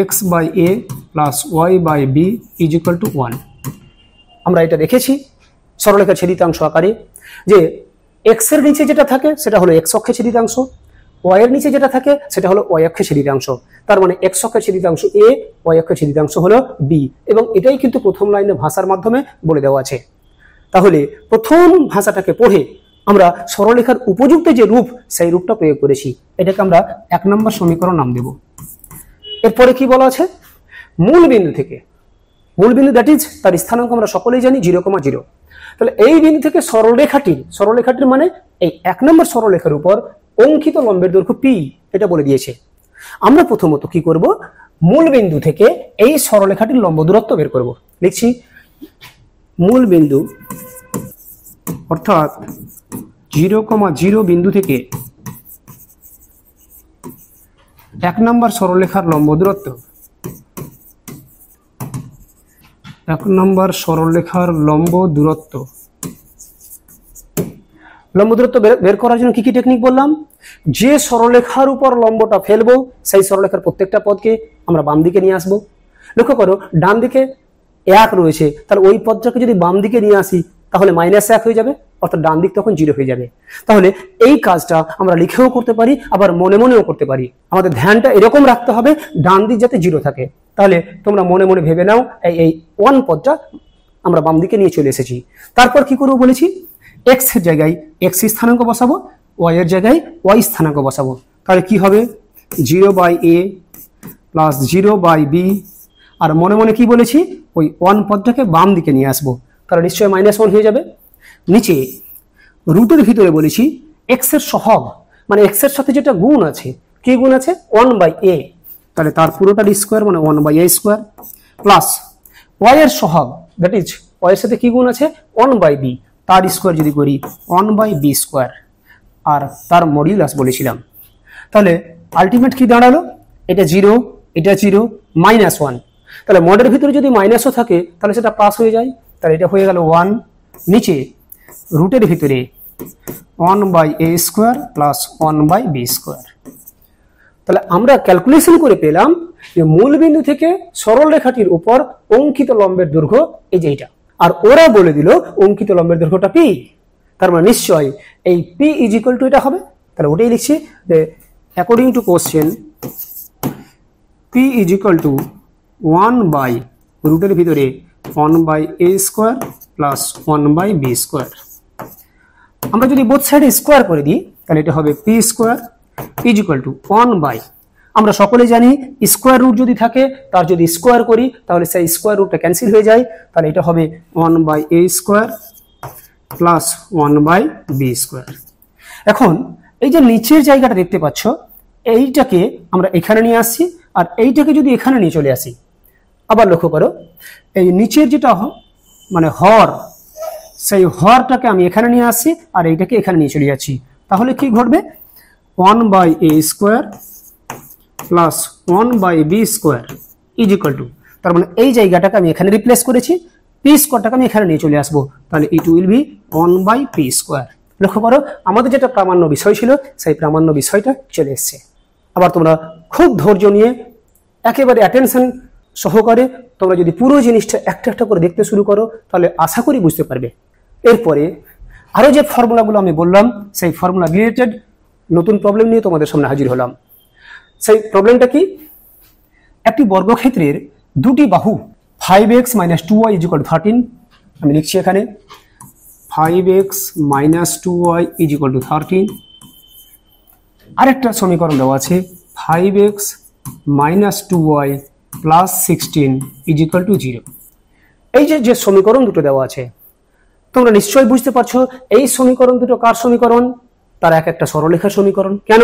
x by A plus Y by B is equal to 1। আমরা এটা দেখেছি সরলরেখার ছেদিতাংশ আকারে যে x এর নিচে যেটা থাকে সেটা হলো x অক্ষের ছেদিতাংশ, y এর নিচে যেটা থাকে সেটা হলো y অক্ষের ছেদিতাংশ। তার মানে x অক্ষের ছেদিতাংশ a, y অক্ষের ছেদিতাংশ হলো b, এবং এটাই কিন্তু প্রথম লাইনে ভাষার মাধ্যমে বলে দেওয়া আছে। তাহলে প্রথম ভাষাটাকে পড়ে আমরা সরলরেখার উপযুক্ত যে রূপ সেই রূপটা প্রয়োগ করেছি, এটাকে আমরা 1 নম্বর সমীকরণ নাম দেব। এরপরে কি বলা আছে, মূলবিন্দু থেকে, মূলবিন্দু দ্যাট ইজ তার স্থানাঙ্ক আমরা সকলেই জানি 0,0। তাহলে এই বিন্দু থেকে সরলরেখাটির মানে এই 1 নম্বর সরলরেখার উপর অঙ্কিত লম্বের দৈর্ঘ্য পি, এটা বলে দিয়েছে। আমরা প্রথমত কি করব, মূলবিন্দু থেকে এই সরলরেখাটির লম্ব দূরত্ব বের করব। লিখছি মূলবিন্দু অর্থাৎ 0,0 বিন্দু থেকে 1 নম্বর সরলরেখার লম্ব দূরত্ব, 1 নম্বর সরলরেখার লম্ব দূরত্ব বের করার জন্য কি কি টেকনিক বললাম, যে সরলরেখার উপর লম্বটা ফেলবো সেই সরলরেখার প্রত্যেকটা পদকে আমরা বাম দিকে নিয়ে আসবো। লক্ষ্য করো ডান দিকে 1 রয়েছে, তাহলে ওই পদটাকে যদি বাম দিকে নিয়ে আসি তাহলে -1 হয়ে যাবে, অর্থাৎ ডান দিক তখন 0 হয়ে যাবে। তাহলে এই কাজটা আমরা লিখেও করতে পারি, আবার মনে মনেও করতে পারি। আমাদের ধ্যানটা এরকম রাখতে হবে ডান দিক যাতে 0 থাকে। তাহলে তোমরা মনে মনে ভেবে নাও এই 1 পদটা আমরা বাম দিকে নিয়ে চলে এসেছি। তারপর কি করবো বলেছি, x এর জায়গায় x স্থানাঙ্ক বসাবো, y এর জায়গায় y স্থানাঙ্ক বসাবো। তাহলে কি হবে 0/a প্লাস 0/b, আর মনে মনে কি বলেছি ওই 1 পদটাকে বাম দিকে নিয়ে আসবো, তাহলে নিশ্চয়ই -1 হয়ে যাবে। নিচে রুটের ভিতরে বলেছি x এর সহগ, মানে x এর সাথে যেটা গুণ আছে, কি গুণ আছে 1/a, তাহলে তার পুরোটার স্কোয়ার মানে 1/a স্কোয়ার, প্লাস y এর সহগ দ্যাট ইজ y এর সাথে কি গুণ আছে 1/b, তার স্কোয়ার যদি করি 1/b স্কোয়ার, আর তার মডিউলাস বলেছিলাম। তাহলে আলটিমেট কি দাঁড়ালো, এটা 0, এটা 0, -1। তাহলে মডের ভিতরে যদি মাইনাসও থাকে তাহলে সেটা প্লাস হয়ে যায়, তাহলে এটা হয়ে গেল 1। নিচে রুটের ভিতরে 1/a square plus 1/b square. তাহলে আমরা ক্যালকুলেশন করে পেলাম যে মূল বিন্দু থেকে সরল রেখাটির উপর অঙ্কিত লম্বের দৈর্ঘ্য এই যে এটা, আর ওরা বলে দিল অঙ্কিত লম্বের দৈর্ঘ্যটা p। তার মানে নিশ্চয়ই এই p ইজ ইকুয়াল টু এটা হবে। তাহলে ওটাই লিখছি যে according to question p is equal to 1 রুটের ভিতরে 1/a square plus 1/b square. আমরা যদি বোথ সাইডে স্কোয়ার করে দিই তাহলে এটা হবে p square is equal to 1 আমরা সকলে জানি স্কোয়ার রুট যদি থাকে তার যদি স্কোয়ার করি তাহলে সেই স্কোয়ার রুটটা ক্যান্সেল হয়ে যায়, তাহলে এটা হবে 1/a square plus 1/b square. এখন এই যে নিচের জায়গাটা দেখতে পাচ্ছ, এইটাকে আমরা এখানে নিয়ে আসছি, আর এইটাকে যদি এখানে নিয়ে চলে আসি, আবার লক্ষ্য করো এই নিচের যেটা মানে হর, সেই হরটাকে আমি এখানে নিয়ে আসছি আর এইটাকে এখানে নিয়ে চলে যাচ্ছি, তাহলে কি ঘটবে 1/a square plus 1/b square is equal two, তার মানে এই জায়গাটাকে আমি এখানে রিপ্লেস করেছি, পি স্কোয়ারটাকে আমি এখানে নিয়ে চলে আসবো, তাহলে it will be 1/p square. লক্ষ্য করো আমাদের যেটা প্রামাণ্য বিষয় ছিল সেই প্রামাণ্য বিষয়টা চলে এসছে। আবার তোমরা খুব ধৈর্য নিয়ে একেবারে অ্যাটেনশন সহকারে তোমরা যদি পুরো জিনিসটা একটা একটা করে দেখতে শুরু করো তাহলে আশা করি বুঝতে পারবে। এরপরে আরো যে ফর্মুলাগুলো আমি বললাম সেই ফর্মুলা রিলেটেড নতুন প্রবলেম নিয়ে তোমাদের সামনে হাজির হলাম। সেই প্রবলেমটা কি, একটি বর্গক্ষেত্রের দুটি বাহু 5x - 2y = 13, আমি লিখছি এখানে 5x - 2y = 13। আরেকটা সমীকরণ দেওয়া আছে 5x - 2y + 16 = 0। এই যে সমীকরণ দুটো দেওয়া আছে তোমরা নিশ্চয়ই বুঝতে পারছো এই সমীকরণ দুটো কার সমীকরণ, তার এক একটা সরলরেখার সমীকরণ। কেন,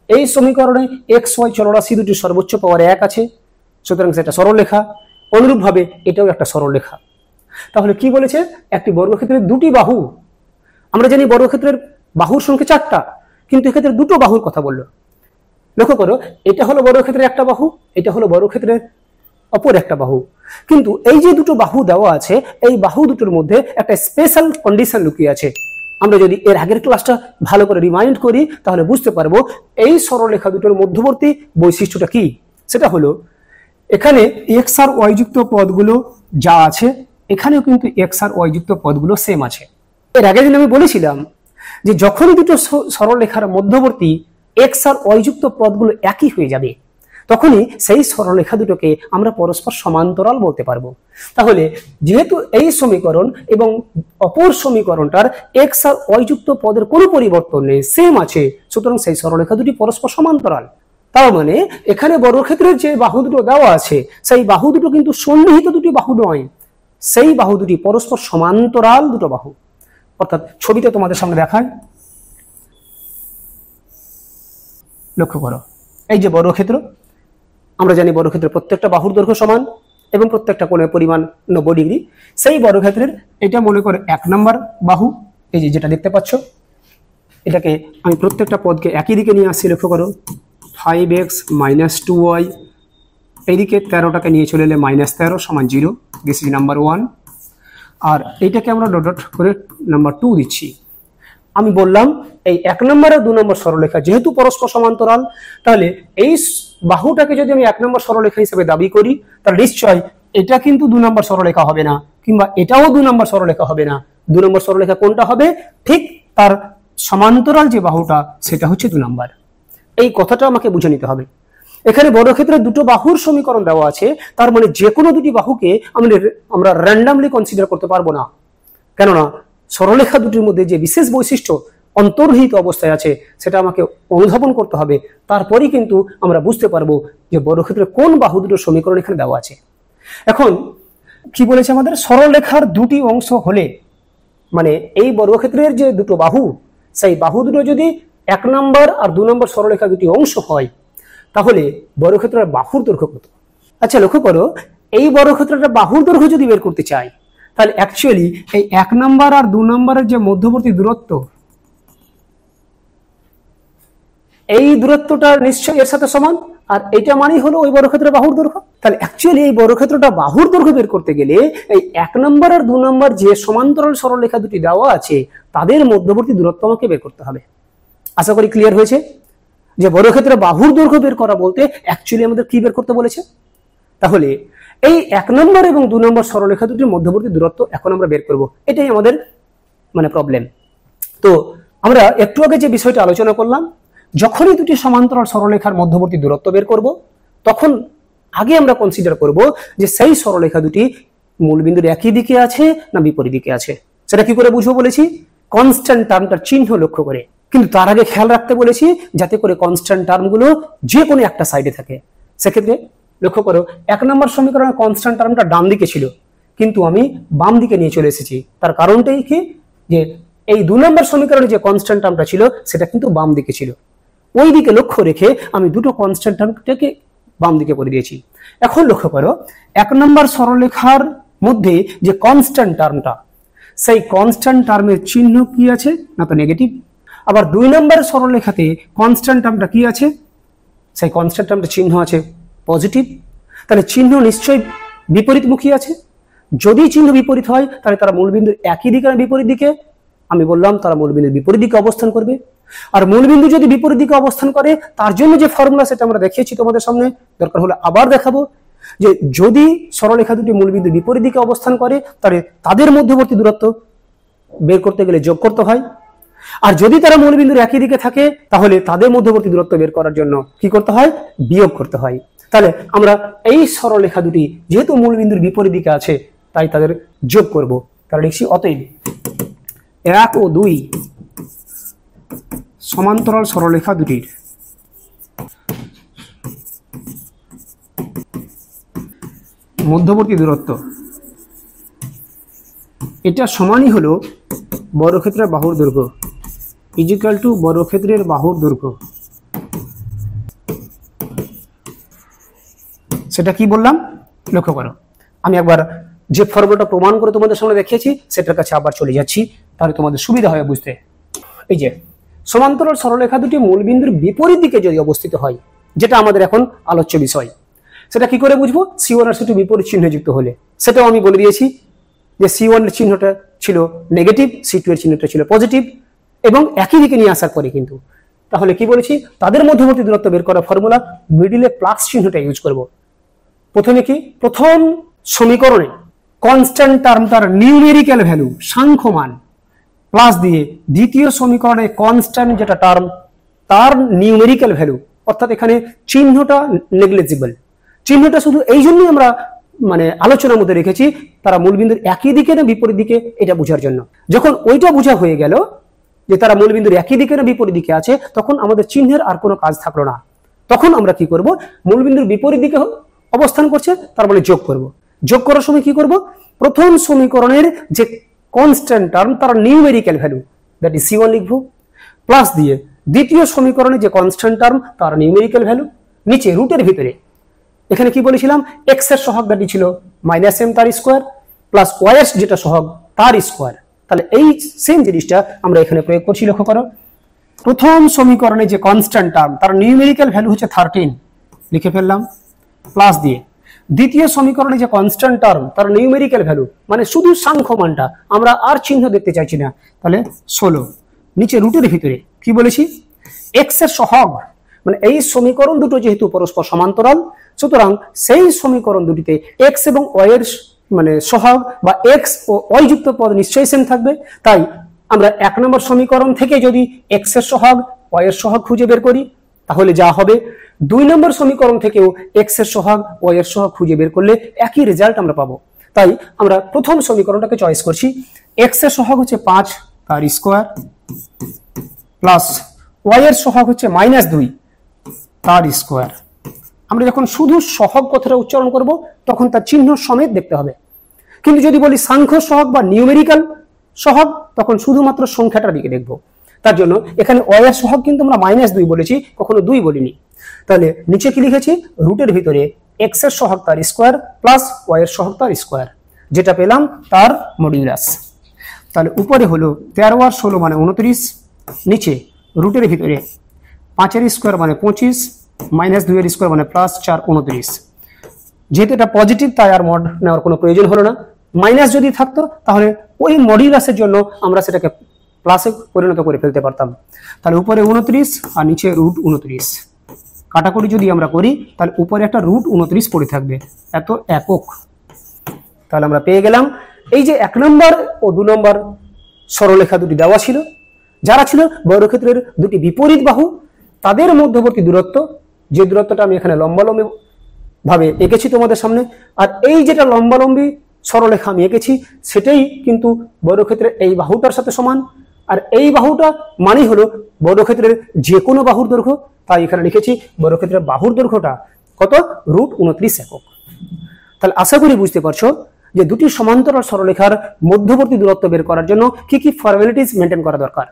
এই সমীকরণে xy চলরাশি দুটি সর্বোচ্চ পাওয়ার 1 আছে, সুতরাং সেটা সরলরেখা। অনুরূপভাবে এটাও একটা সরলরেখা। তাহলে কি বলেছে, একটি বর্গক্ষেত্রের দুটি বাহু, আমরা জানি বর্গক্ষেত্রের বাহুর সংখ্যা 4টা, কিন্তু এক্ষেত্রে দুটো বাহুর কথা বললো। লক্ষ্য করো এটা হলো বর্গক্ষেত্রের একটা বাহু, এটা হলো বর্গক্ষেত্রের অপর একটা বাহু, কিন্তু এই যে দুটো বাহু দেওয়া আছে এই বাহু দুটোর মধ্যে একটা স্পেশাল কন্ডিশন লুকিয়ে আছে। আমরা যদি এর আগের ক্লাসটা ভালো করে রিমাইন্ড করি তাহলে বুঝতে পারবো এই সরলরেখা দুটোর মধ্যবর্তী বৈশিষ্ট্যটা কি। সেটা হলো এখানে x আর y যুক্ত পদগুলো যা আছে এখানেও কিন্তু x আর y যুক্ত পদগুলো সেম আছে। এর আগের দিন আমি বলেছিলাম যে যখন দুটো সরলরেখার মধ্যবর্তী x আর y যুক্ত পদগুলো একই হয়ে যাবে তখনই সেই সরলরেখা দুটোকে আমরা পরস্পর সমান্তরাল বলতে পারবো। তাহলে যেহেতু এই সমীকরণ এবং অপর সমীকরণটার x আর y যুক্ত পদের কোনো পরিবর্তন নেই, সেম আছে, সুতরাং সেই সরলরেখা দুটি পরস্পর সমান্তরাল। তার মানে এখানে বর্গক্ষেত্রের যে বাহু দুটো দেওয়া আছে সেই বাহু দুটো কিন্তু সন্নিহিত দুটি বাহু নয়, সেই বাহু দুটি পরস্পর সমান্তরাল দুটো বাহু। অর্থাৎ ছবিতে তোমাদের সামনে দেখায়, লক্ষ্য করো এই যে বর্গক্ষেত্র, আমরা জানি বর্গক্ষেত্রের প্রত্যেকটা বাহুর দৈর্ঘ্য সমান এবং প্রত্যেকটা কোণের পরিমাণ 90 ডিগ্রি। সেই বর্গক্ষেত্রের এটা মনে করে 1 নম্বর বাহু, এই যে যেটা দেখতে পাচ্ছ, এটাকে আমি প্রত্যেকটা পদকে একই দিকে নিয়ে আসছি। লক্ষ্য করো 5x - 2y, এইদিকে 13টাকে নিয়ে চলে এলে -13 = 0, দিস ইজ নাম্বার 1। আর এইটাকে আমরা ডট ডট করে নাম্বার 2 দিচ্ছি। আমি বললাম এই 1 নম্বর আর 2 নম্বর সরলরেখা যেহেতু পরস্পর সমান্তরাল, তাহলে এই বাহুটাকে যদি আমি 1 নম্বর সরলরেখা হিসেবে দাবি করি তাহলে নিশ্চয় এটা কিন্তু 2 নম্বর সরলরেখা হবে না, কিংবা এটাও 2 নম্বর সরলরেখা হবে না, 2 নম্বর সরলরেখা কোনটা হবে? ঠিক তার সমান্তরাল যে বাহুটা সেটা হচ্ছে 2 নম্বর। এই কথাটা আমাকে বুঝে নিতে হবে। এখানে বর্গক্ষেত্রের দুটো বাহুর সমীকরণ দেওয়া আছে, তার মানে যে কোনো দুটি বাহুকে আমরা র্যান্ডামলি কনসিডার করতে পারবো না, কেননা সরলরেখা দুটির মধ্যে যে বিশেষ বৈশিষ্ট্য অন্তর্নিহিত অবস্থায় আছে সেটা আমাকে অনুধাবন করতে হবে। তারপরেই কিন্তু আমরা বুঝতে পারবো যে বর্গক্ষেত্রের কোন বাহু দুটোর সমীকরণ এখানে দেওয়া আছে। এখন কি বলেছে আমাদের? সরলরেখার দুটি অংশ হলে, মানে এই বর্গক্ষেত্রের যে দুটো বাহু, সেই বাহু দুটো যদি 1 নম্বর আর 2 নম্বর সরলরেখা দুটি অংশ হয়, তাহলে বর্গক্ষেত্রের বাহুর দৈর্ঘ্য কত? আচ্ছা লক্ষ্য করো, এই বর্গক্ষেত্রের বাহুর দৈর্ঘ্য যদি বের করতে চাই, তাহলে অ্যাকচুয়ালি এই 1 নম্বর আর 2 নম্বরের যে মধ্যবর্তী দূরত্ব, এই দূরত্বটা নিশ্চয়ই এর সাথে সমান, আর এটা মানেই হলো ওই বর্গক্ষেত্রের বাহুর দৈর্ঘ্য। তাহলে অ্যাকচুয়ালি এই বর্গক্ষেত্রটা বাহুর দৈর্ঘ্য বের করতে গেলে এই 1 নম্বর আর 2 নম্বর যে সমান্তরাল সরলরেখা দুটি দেওয়া আছে তাদের মধ্যবর্তী দূরত্ব আমাকে বের করতে হবে। আশা করি ক্লিয়ার হয়েছে যে বর্গক্ষেত্রের বাহুর দৈর্ঘ্য বের করা বলতে অ্যাকচুয়ালি আমাদের কি বের করতে বলেছে। তাহলে এই 1 নম্বর এবং 2 নম্বর সরলরেখা দুটির মধ্যবর্তী দূরত্ব এখন আমরা বের করব, এটাই আমাদের প্রবলেম। তো আমরা একটু আগে যে বিষয়টা আলোচনা করলাম, যখনই দুটি সমান্তরাল সরলরেখার মধ্যবর্তী দূরত্ব বের করব, তখন আগে আমরা কনসিডার করব যে সেই সরলরেখা দুটি মূলবিন্দুর একই দিকে আছে না বিপরীত দিকে আছে। সেটা কি করে বুঝবো বলেছি? কনস্ট্যান্ট টার্মটার চিহ্ন লক্ষ্য করে। কিন্তু তার আগে খেয়াল রাখতে বলেছি যাতে করে কনস্ট্যান্ট টার্মগুলো যে কোনো একটা সাইডে থাকে। সেক্ষেত্রে লক্ষ্য করো, 1 নম্বর সমীকরণের কনস্ট্যান্ট টার্মটা ডান দিকে ছিল, কিন্তু আমি বাম দিকে নিয়ে চলে এসেছি। তার কারণটাই কি, যে এই 2 নম্বর সমীকরণে যে কনস্ট্যান্ট টার্মটা ছিল সেটা কিন্তু বাম দিকে ছিল। ওই দিকে লক্ষ্য রেখে আমি দুটো কনস্ট্যান্ট টার্মটাকে বাম দিকে করে দিয়েছি। এখন লক্ষ্য করো, 1 নম্বর সরলরেখার মধ্যে যে কনস্ট্যান্ট টার্মটা, সেই কনস্ট্যান্ট টার্মের চিহ্ন কি আছে না, তো নেগেটিভ। আবার 2 নম্বর সরলরেখাতে কনস্ট্যান্ট টার্মটা কি আছে? সেই কনস্ট্যান্ট টার্মটার চিহ্ন আছে পজিটিভ। তাহলে চিহ্ন নিশ্চয়ই বিপরীতমুখী আছে। যদি চিহ্ন বিপরীত হয় তাহলে তারা মূলবিন্দুর একই দিকে না বিপরীত দিকে? আমি বললাম তারা মূলবিন্দুর বিপরীত দিকে অবস্থান করবে। আর মূলবিন্দু যদি বিপরীত দিকে অবস্থান করে, তার জন্য যে ফর্মুলা সেটা আমরা দেখিয়েছি তোমাদের সামনে, দরকার হলে আবার দেখাবো, যে যদি সরলরেখা দুটি মূলবিন্দু বিপরীত দিকে অবস্থান করে তাহলে তাদের মধ্যবর্তী দূরত্ব বের করতে গেলে যোগ করতে হয়। আর যদি তারা মূলবিন্দুর একই দিকে থাকে তাহলে তাদের মধ্যবর্তী দূরত্ব বের করার জন্য কি করতে হয়? বিয়োগ করতে হয়। তাহলে আমরা এই সরলরেখা দুটি যেহেতু মূলবিন্দুর বিপরীত দিকে আছে তাই তাদের যোগ করব। তাহলে লিখছি অতএব 1 ও 2 সমান্তরাল সরলরেখা দুটির মধ্যবর্তী দূরত্ব এটা সমানই হলো বর্গক্ষেত্রের বাহুর দৈর্ঘ্য ইজিক্যাল টু বর্গক্ষেত্রের বাহুর দৈর্ঘ্য। সেটা কি বললাম লক্ষ্য করো, আমি একবার যে ফর্মুলাটা প্রমাণ করে তোমাদের সামনে দেখিয়েছি সেটার কাছে আবার চলে যাচ্ছি, তাহলে তোমাদের সুবিধা হয় বুঝতে। এই যে সমান্তরাল সরলরেখা দুটি মূলবিন্দুর বিপরীত দিকে যদি অবস্থিত হয়, যেটা আমাদের এখন আলোচ্য বিষয়, সেটা কি করে বুঝবো? C1 আর C2 বিপরীত চিহ্ন যুক্ত হলে। সেটাও আমি বলে দিয়েছি যে C1 এর চিহ্নটা ছিল নেগেটিভ, C2 এর চিহ্নটা ছিল পজিটিভ, এবং একই দিকে নিয়ে আসার পরে কিন্তু তাহলে কি বলেছি, তাদের মধ্যবর্তী দূরত্ব বের করার ফর্মুলা মিডিলে প্লাস চিহ্নটা ইউজ করব। প্রথমে কি, প্রথম সমীকরণে কনস্ট্যান্ট টার্ম তার নিউমেরিক্যাল ভ্যালু সাংখ্যমান প্লাস দিয়ে দ্বিতীয় সমীকরণে কনস্ট্যান্ট যেটা টার্ম তার নিউমেরিক্যাল ভ্যালু, অর্থাৎ এখানে চিহ্নটা নেগলিজিবল। চিহ্নটা শুধু এই জন্যই আমরা আলোচনার মধ্যে রেখেছি তারা মূলবিন্দুর একই দিকে না বিপরীত দিকে এটা বোঝার জন্য। যখন ওইটা বোঝা হয়ে গেল যে তারা মূলবিন্দুর একই দিকে না বিপরীত দিকে আছে, তখন আমাদের চিহ্নের আর কোনো কাজ থাকলো না। তখন আমরা কি করব, মূলবিন্দুর বিপরীত দিকে অবস্থান করছে তার বলে যোগ করব। যোগ করার সময় কি করব, প্রথম সমীকরণের যে কনস্ট্যান্ট টার্ম তার numerical value that is C1 লিখবো, প্লাস দিয়ে দ্বিতীয় সমীকরণে যে কনস্ট্যান্ট টার্ম তার নিউমেরিক্যাল ভ্যালু, নিচে রুটের ভিতরে এখানে কি বলেছিলাম, x এর সহগ দ্যাট ছিল -m তার স্কয়ার প্লাস y এর যেটা সহগ তার স্কয়ার। তাহলে এই সেম জিনিসটা আমরা এখানে প্রয়োগ করছি। লক্ষ্য করো, প্রথম সমীকরণে যে কনস্ট্যান্ট টার্ম তার নিউমেরিক্যাল ভ্যালু হচ্ছে 13 লিখে ফেললাম, প্লাস দিয়ে দ্বিতীয় সমীকরণে যে কনস্ট্যান্ট টার্ম তার নিউমেরিক্যাল ভ্যালু শুধু সাংখ্যমানটা, আমরা আর চিহ্ন দেখতে চাইছি না, তাহলে 16 নিচে রুটের ভিতরে কি বলেছি, x এর সহগ এই সমীকরণ দুটো যেহেতু পরস্পর সমান্তরাল, সুতরাং সেই সমীকরণ দুটিতে x এবং y এর মানে সহগ বা এক্স ও ওয়াই যুক্ত পদ নিশ্চয়ই সেম থাকবে। তাই আমরা 1 নম্বর সমীকরণ থেকে যদি এক্স এর সহগ ওয়াই এর সহগ খুঁজে বের করি তাহলে যা হবে 2 নম্বর সমীকরণ থেকেও এক্স এর সহগ ওয়াই এর সহগ খুঁজে বের করলে একই রেজাল্ট আমরা পাবো। তাই আমরা প্রথম সমীকরণটাকে চয়েস করছি। এক্স এর সহগ হচ্ছে 5 তার স্কোয়ার প্লাস ওয়াই এর সহগ হচ্ছে -2 তার স্কোয়ার। আমরা যখন শুধু সহগ কথাটা উচ্চারণ করব তখন তার চিহ্ন সমেত দেখতে হবে, কিন্তু যদি বলি সাংখ্য সহগ বা নিউমেরিক্যাল সহগ তখন শুধুমাত্র সংখ্যাটার দিকে দেখব। তার জন্য এখানে ওয়াই এর সহগ কিন্তু আমরা -2 বলেছি, কখনো 2 বলিনি। তাহলে নিচে কি লিখেছি, রুটের ভিতরে এক্স এর সহগ তার স্কোয়ার প্লাস ওয়াই এর সহগ তার স্কোয়ার, যেটা পেলাম তার মডিউলাস। তাহলে উপরে হলো 13 আর 16 মানে 29, নিচে রুটের ভিতরে 5 এর স্কোয়ার মানে 25, -2 এর স্কোয়ার মানে +4 29। যেহেতু এটা পজিটিভ তাই আর মড নেওয়ার কোনো প্রয়োজন হলো না। মাইনাস যদি থাকতো তাহলে ওই মডিউলাসের জন্য আমরা সেটাকে প্লাসে পরিণত করে ফেলতে পারতাম। তাহলে উপরে 29 আর নিচে √29, কাটাকুটি যদি আমরা করি তাহলে উপরে একটা √29 পড়ে থাকবে, এত একক। তাহলে আমরা পেয়ে গেলাম এই যে 1 নম্বর ও 2 নম্বর সরলরেখা দুটি দেওয়া ছিল, যারা ছিল বর্গক্ষেত্রের দুটি বিপরীত বাহু, তাদের মধ্যবর্তী দূরত্ব, যে দূরত্বটা আমি এখানে লম্বালম্বী ভাবে এঁকেছি তোমাদের সামনে, আর এই যেটা লম্বালম্বী সরলরেখা আমি এঁকেছি সেটাই কিন্তু বর্গক্ষেত্রের এই বাহুটার সাথে সমান। আর এই বাহুটা মানে হলো বর্গক্ষেত্রের যে কোনো বাহুর দৈর্ঘ্য, তাই এখানে লিখেছি বর্গক্ষেত্রের বাহুর দৈর্ঘ্যটা কত, √29 একক। তাহলে আশা করি বুঝতে পারছো যে দুটি সমান্তরাল সরলরেখার মধ্যবর্তী দূরত্ব বের করার জন্য কি কি ফর্মালিটিস মেনটেন করা দরকার।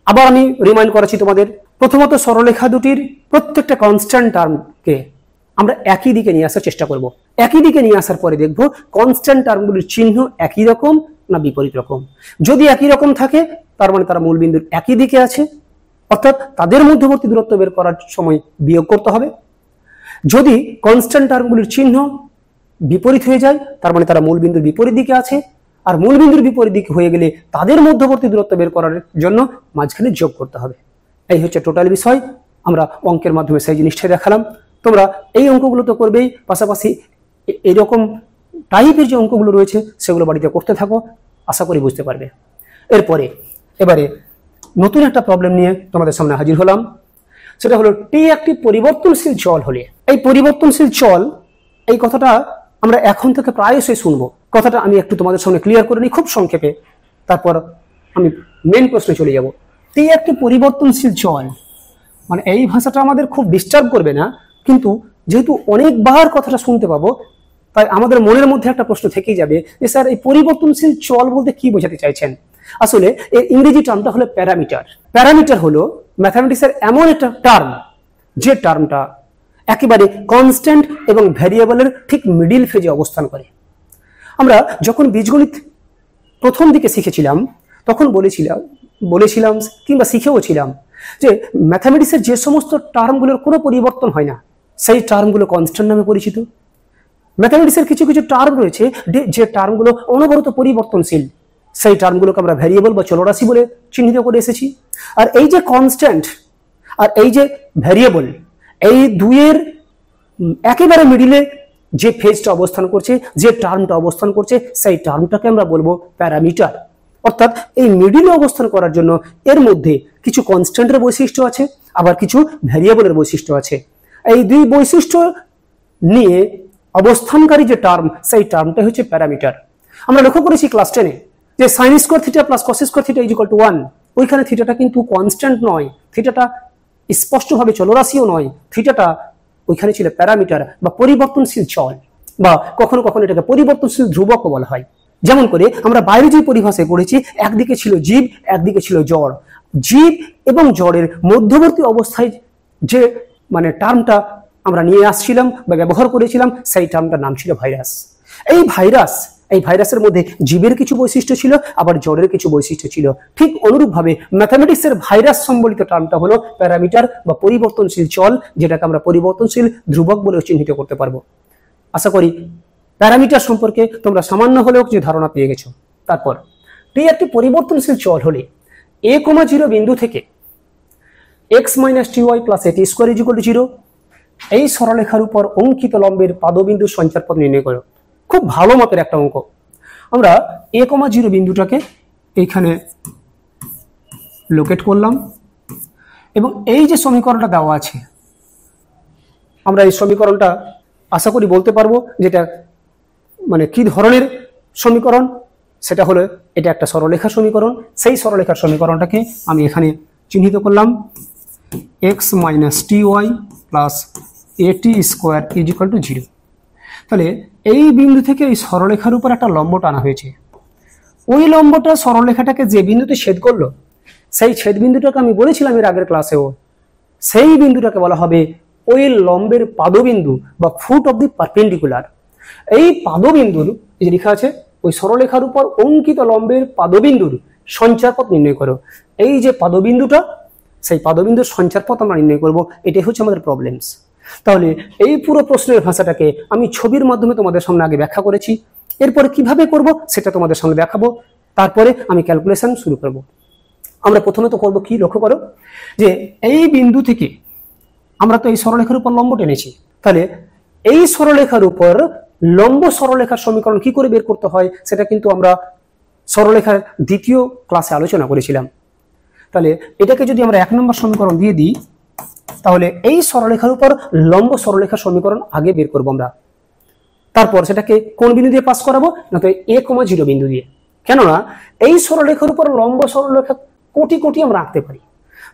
আবার আমি রিমাইন্ড করাচ্ছি তোমাদের, প্রথমত সরলরেখা দুটির প্রত্যেকটা কনস্ট্যান্ট টার্মকে আমরা একই দিকে নিয়ে আসার চেষ্টা করব। একই দিকে নিয়ে আসার পরে দেখব কনস্ট্যান্ট টার্মগুলির চিহ্ন একই রকম না বিপরীত রকম। যদি একই রকম থাকে তার মানে তারা মূল বিন্দুর একই দিকে আছে, অর্থাৎ তাদের মধ্যবর্তী দূরত্ব বের করার সময় বিয়োগ করতে হবে। যদি কনস্ট্যান্ট টার্মগুলির চিহ্ন বিপরীত হয়ে যায় তার মানে তারা মূল বিন্দুর বিপরীত দিকে আছে, আর মূল বিন্দুর বিপরীত দিকে হয়ে গেলে তাদের মধ্যবর্তী দূরত্ব বের করার জন্য মাঝখানে যোগ করতে হবে। এই হচ্ছে টোটাল বিষয়। আমরা অঙ্কের মাধ্যমে সেই জিনিসটা দেখালাম। তোমরা এই অঙ্কগুলো তো করবেই, পাশাপাশি এইরকম টাইপের যে অঙ্কগুলো রয়েছে সেগুলো বাড়িতে করতে থাকো, আশা করি বুঝতে পারবে। এবারে নতুন একটা প্রবলেম নিয়ে তোমাদের সামনে হাজির হলাম। সেটা হলো টি একটি পরিবর্তনশীল চল হলে। এই পরিবর্তনশীল চল, এই কথাটা আমরা এখন থেকে প্রায়শই শুনবো। কথাটা আমি একটু তোমাদের সামনে ক্লিয়ার করে নিই খুব সংক্ষেপে, তারপর আমি মেন প্রশ্নে চলে যাব। টি একটি পরিবর্তনশীল চল মানে এই ভাষাটা আমাদের খুব ডিস্টার্ব করবে না, কিন্তু যেহেতু অনেকবার কথাটা শুনতে পাবো তাই আমাদের মনের মধ্যে একটা প্রশ্ন থেকেই যাবে যে স্যার এই পরিবর্তনশীল চল বলতে কি বোঝাতে চাইছেন। আসলে এর ইংরেজি টার্মটা হলো প্যারামিটার। প্যারামিটার হলো ম্যাথামেটিক্সের এমন একটা টার্ম যে টার্মটা একেবারে কনস্ট্যান্ট এবং ভ্যারিয়েবলের ঠিক মিডিল ফেজে অবস্থান করে। আমরা যখন বীজগণিত প্রথম দিকে শিখেছিলাম তখন বলেছিলাম কিংবা শিখেও ছিলাম যে ম্যাথামেটিক্সের যে সমস্ত টার্মগুলোর কোনো পরিবর্তন হয় না সেই টার্মগুলো কনস্ট্যান্ট নামে পরিচিত। ম্যাথামেটিক্সের কিছু কিছু টার্ম রয়েছে যে টার্মগুলো অনবরত পরিবর্তনশীল, সেই টার্মগুলোকে আমরা ভ্যারিয়েবল বা চলরাশি বলে চিহ্নিত করে এসেছি। আর এই যে কনস্ট্যান্ট আর এই যে ভ্যারিয়েবল, এই দুইয়ের একেবারে মিডিলে যে ফেজটা অবস্থান করছে, যে টার্মটা অবস্থান করছে, সেই টার্মটাকে আমরা বলবো প্যারামিটার। অর্থাৎ এই মিডিলে অবস্থান করার জন্য এর মধ্যে কিছু কনস্ট্যান্টের বৈশিষ্ট্য আছে, আবার কিছু ভ্যারিয়েবলের বৈশিষ্ট্য আছে। এই দুই বৈশিষ্ট্য নিয়ে অবস্থানকারী যে টার্ম, সেই টার্মটা হচ্ছে প্যারামিটার। আমরা লক্ষ্য করেছি ক্লাস 10-এ যে sin square theta plus cos square theta = 1, ওইখানে থিটাটা কিন্তু কনস্ট্যান্ট নয়, থিটাটা স্পষ্টভাবে চলরাশিও নয়, থিটাটা ওইখানে ছিল প্যারামিটার বা পরিবর্তনশীল চল, বা কখনো কখনো এটাকে পরিবর্তনশীল ধ্রুবকও বলা হয়। যেমন করে আমরা বায়োলজির পরিভাষায় পড়েছি, একদিকে ছিল জীব, একদিকে ছিল জড়। জীব এবং জড়ের মধ্যবর্তী অবস্থায় যে মানে টার্মটা আমরা নিয়ে আসছিলাম বা ব্যবহার করেছিলাম সেই টার্মটার নাম ছিল ভাইরাস। এই ভাইরাসের মধ্যে জীবের কিছু বৈশিষ্ট্য ছিল, আবার জড়ের কিছু বৈশিষ্ট্য ছিল। ঠিক অনুরূপভাবে ম্যাথামেটিক্সের ভাইরাস সম্বলিত টার্মটা হলো প্যারামিটার বা পরিবর্তনশীল চল, যেটাকে আমরা পরিবর্তনশীল ধ্রুবক বলে চিহ্নিত করতে পারবো। আশা করি প্যারামিটার সম্পর্কে তোমরা সামান্য হলেও কিছু ধারণা পেয়ে গেছো। তারপর টি একটি পরিবর্তনশীল চল হলে a,0 বিন্দু থেকে x - ty + at² = 0 এই সরলরেখার উপর অঙ্কিত লম্বের পাদবিন্দু সঞ্চারপথ নির্ণয় করো। খুব ভালো মাপের একটা অঙ্ক। আমরা a,0 বিন্দুটাকে এইখানে লোকেট করলাম এবং এই যে সমীকরণটা দেওয়া আছে, আমরা এই সমীকরণটা আশা করি বলতে পারবো যেটা মানে কি ধরনের সমীকরণ। সেটা হলো এটা একটা সরলরেখার সমীকরণ। সেই সরলরেখার সমীকরণটাকে আমি এখানে চিহ্নিত করলাম x - ty plus at square is equal to 0। তাহলে এই বিন্দু থেকে এই সরলরেখার উপর একটা লম্ব টানা হয়েছে। ওই লম্বটা সরলরেখাটাকে যে বিন্দুতে ছেদ করলো, সেই ছেদ বিন্দুটাকে আমি বলেছিলাম এর আগের ক্লাসেও, সেই বিন্দুটাকে বলা হবে ওই লম্বের পাদবিন্দু বা ফুট অফ দি পারপেন্ডিকুলার। এই পাদবিন্দুর যে লেখা আছে, ওই সরলরেখার উপর অঙ্কিত লম্বের পাদবিন্দুর সঞ্চারপথ নির্ণয় করো। এই যে পাদবিন্দুটা, সেই পাদবিন্দুর সঞ্চারপথ আমরা নির্ণয় করব। এটাই হচ্ছে আমাদের প্রবলেমস। তাহলে এই পুরো প্রশ্নের ভাষাটাকে আমি ছবির মাধ্যমে তোমাদের সামনে আগে ব্যাখ্যা করেছি। এরপরে কিভাবে করব সেটা তোমাদের সামনে দেখাবো, তারপরে আমি ক্যালকুলেশন শুরু করব। আমরা প্রথমে তো করবো কি, লক্ষ্য করো যে এই বিন্দু থেকে আমরা তো এই সরলরেখার উপর লম্ব টেনেছি। তাহলে এই সরলরেখার উপর লম্ব সরলরেখার সমীকরণ কি করে বের করতে হয় সেটা কিন্তু আমরা সরলরেখার দ্বিতীয় ক্লাসে আলোচনা করেছিলাম। তাহলে এটাকে যদি আমরা 1 নম্বর সমীকরণ দিয়ে দিই, তাহলে এই সরলরেখার উপর লম্ব সরলরেখার সমীকরণ আগে বের করবো আমরা। তারপর সেটাকে কোন বিন্দু দিয়ে পাস করাবো না, তো a,0 বিন্দু দিয়ে। কেননা এই সরলরেখার উপর লম্ব সরলরেখা কোটি কোটি আমরা আঁকতে পারি।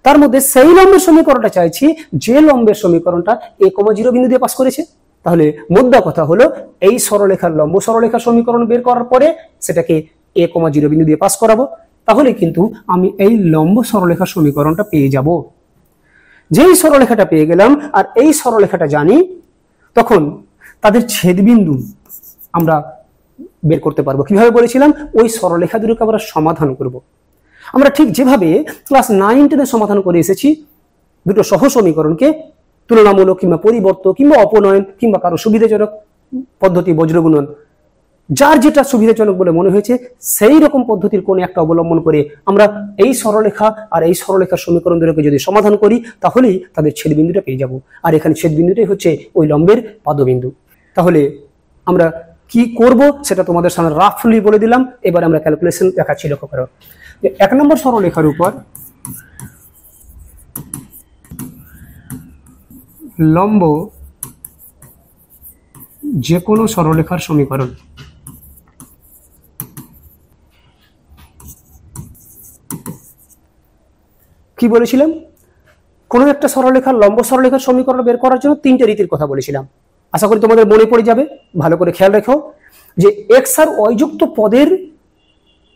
তার মধ্যে সেই লম্বের সমীকরণটা চাইছি যে লম্বের সমীকরণটা a,0 বিন্দু দিয়ে পাস করেছে। তাহলে মোদ্দা কথা হলো এই সরলরেখার লম্ব সরলরেখার সমীকরণ বের করার পরে সেটাকে a,0 বিন্দু দিয়ে পাস করাবো। তাহলে কিন্তু আমি এই লম্ব সরলরেখার সমীকরণটা পেয়ে যাব। যেই সরলরেখাটা পেয়ে গেলাম আর এই সরলরেখাটা জানি, তখন তাদের ছেদবিন্দু আমরা বের করতে পারবো। কিভাবে বলেছিলাম, ওই সরলরেখা দুটোকে আমরা সমাধান করব। আমরা ঠিক যেভাবে ক্লাস 9-10 সমাধান করে এসেছি দুটো সহ সমীকরণকে তুলনামূলক কিংবা পরিবর্তন কিংবা অপনয়ন কিংবা কারো সুবিধাজনক পদ্ধতি বজ্রগুণন, যার যেটা সুবিধাজনক বলে মনে হয়েছে সেই রকম পদ্ধতির কোন একটা অবলম্বন করে আমরা এই সরলরেখা আর এই সরলরেখার সমীকরণ দুটোকে যদি সমাধান করি তাহলেই তাদের ছেদবিন্দুটা পেয়ে যাব। আর এখানে ছেদবিন্দুটাই হচ্ছে ওই লম্বের পাদবিন্দু। তাহলে আমরা কি করব সেটা তোমাদের সামনে রাফলি বলে দিলাম। এবার আমরা ক্যালকুলেশন দেখাচ্ছি। লক্ষ্য করো যে 1 নম্বর সরলরেখার উপর লম্ব যে কোনো সরলরেখার সমীকরণ। কি বলেছিলাম, কোনো একটা সরলরেখার লম্ব সরলরেখার সমীকরণ বের করার জন্য 3টে রীতির কথা বলেছিলাম। আশা করি তোমাদের মনে পড়ে যাবে। ভালো করে খেয়াল রেখো যে এক্স আর ওয়াই যুক্ত পদের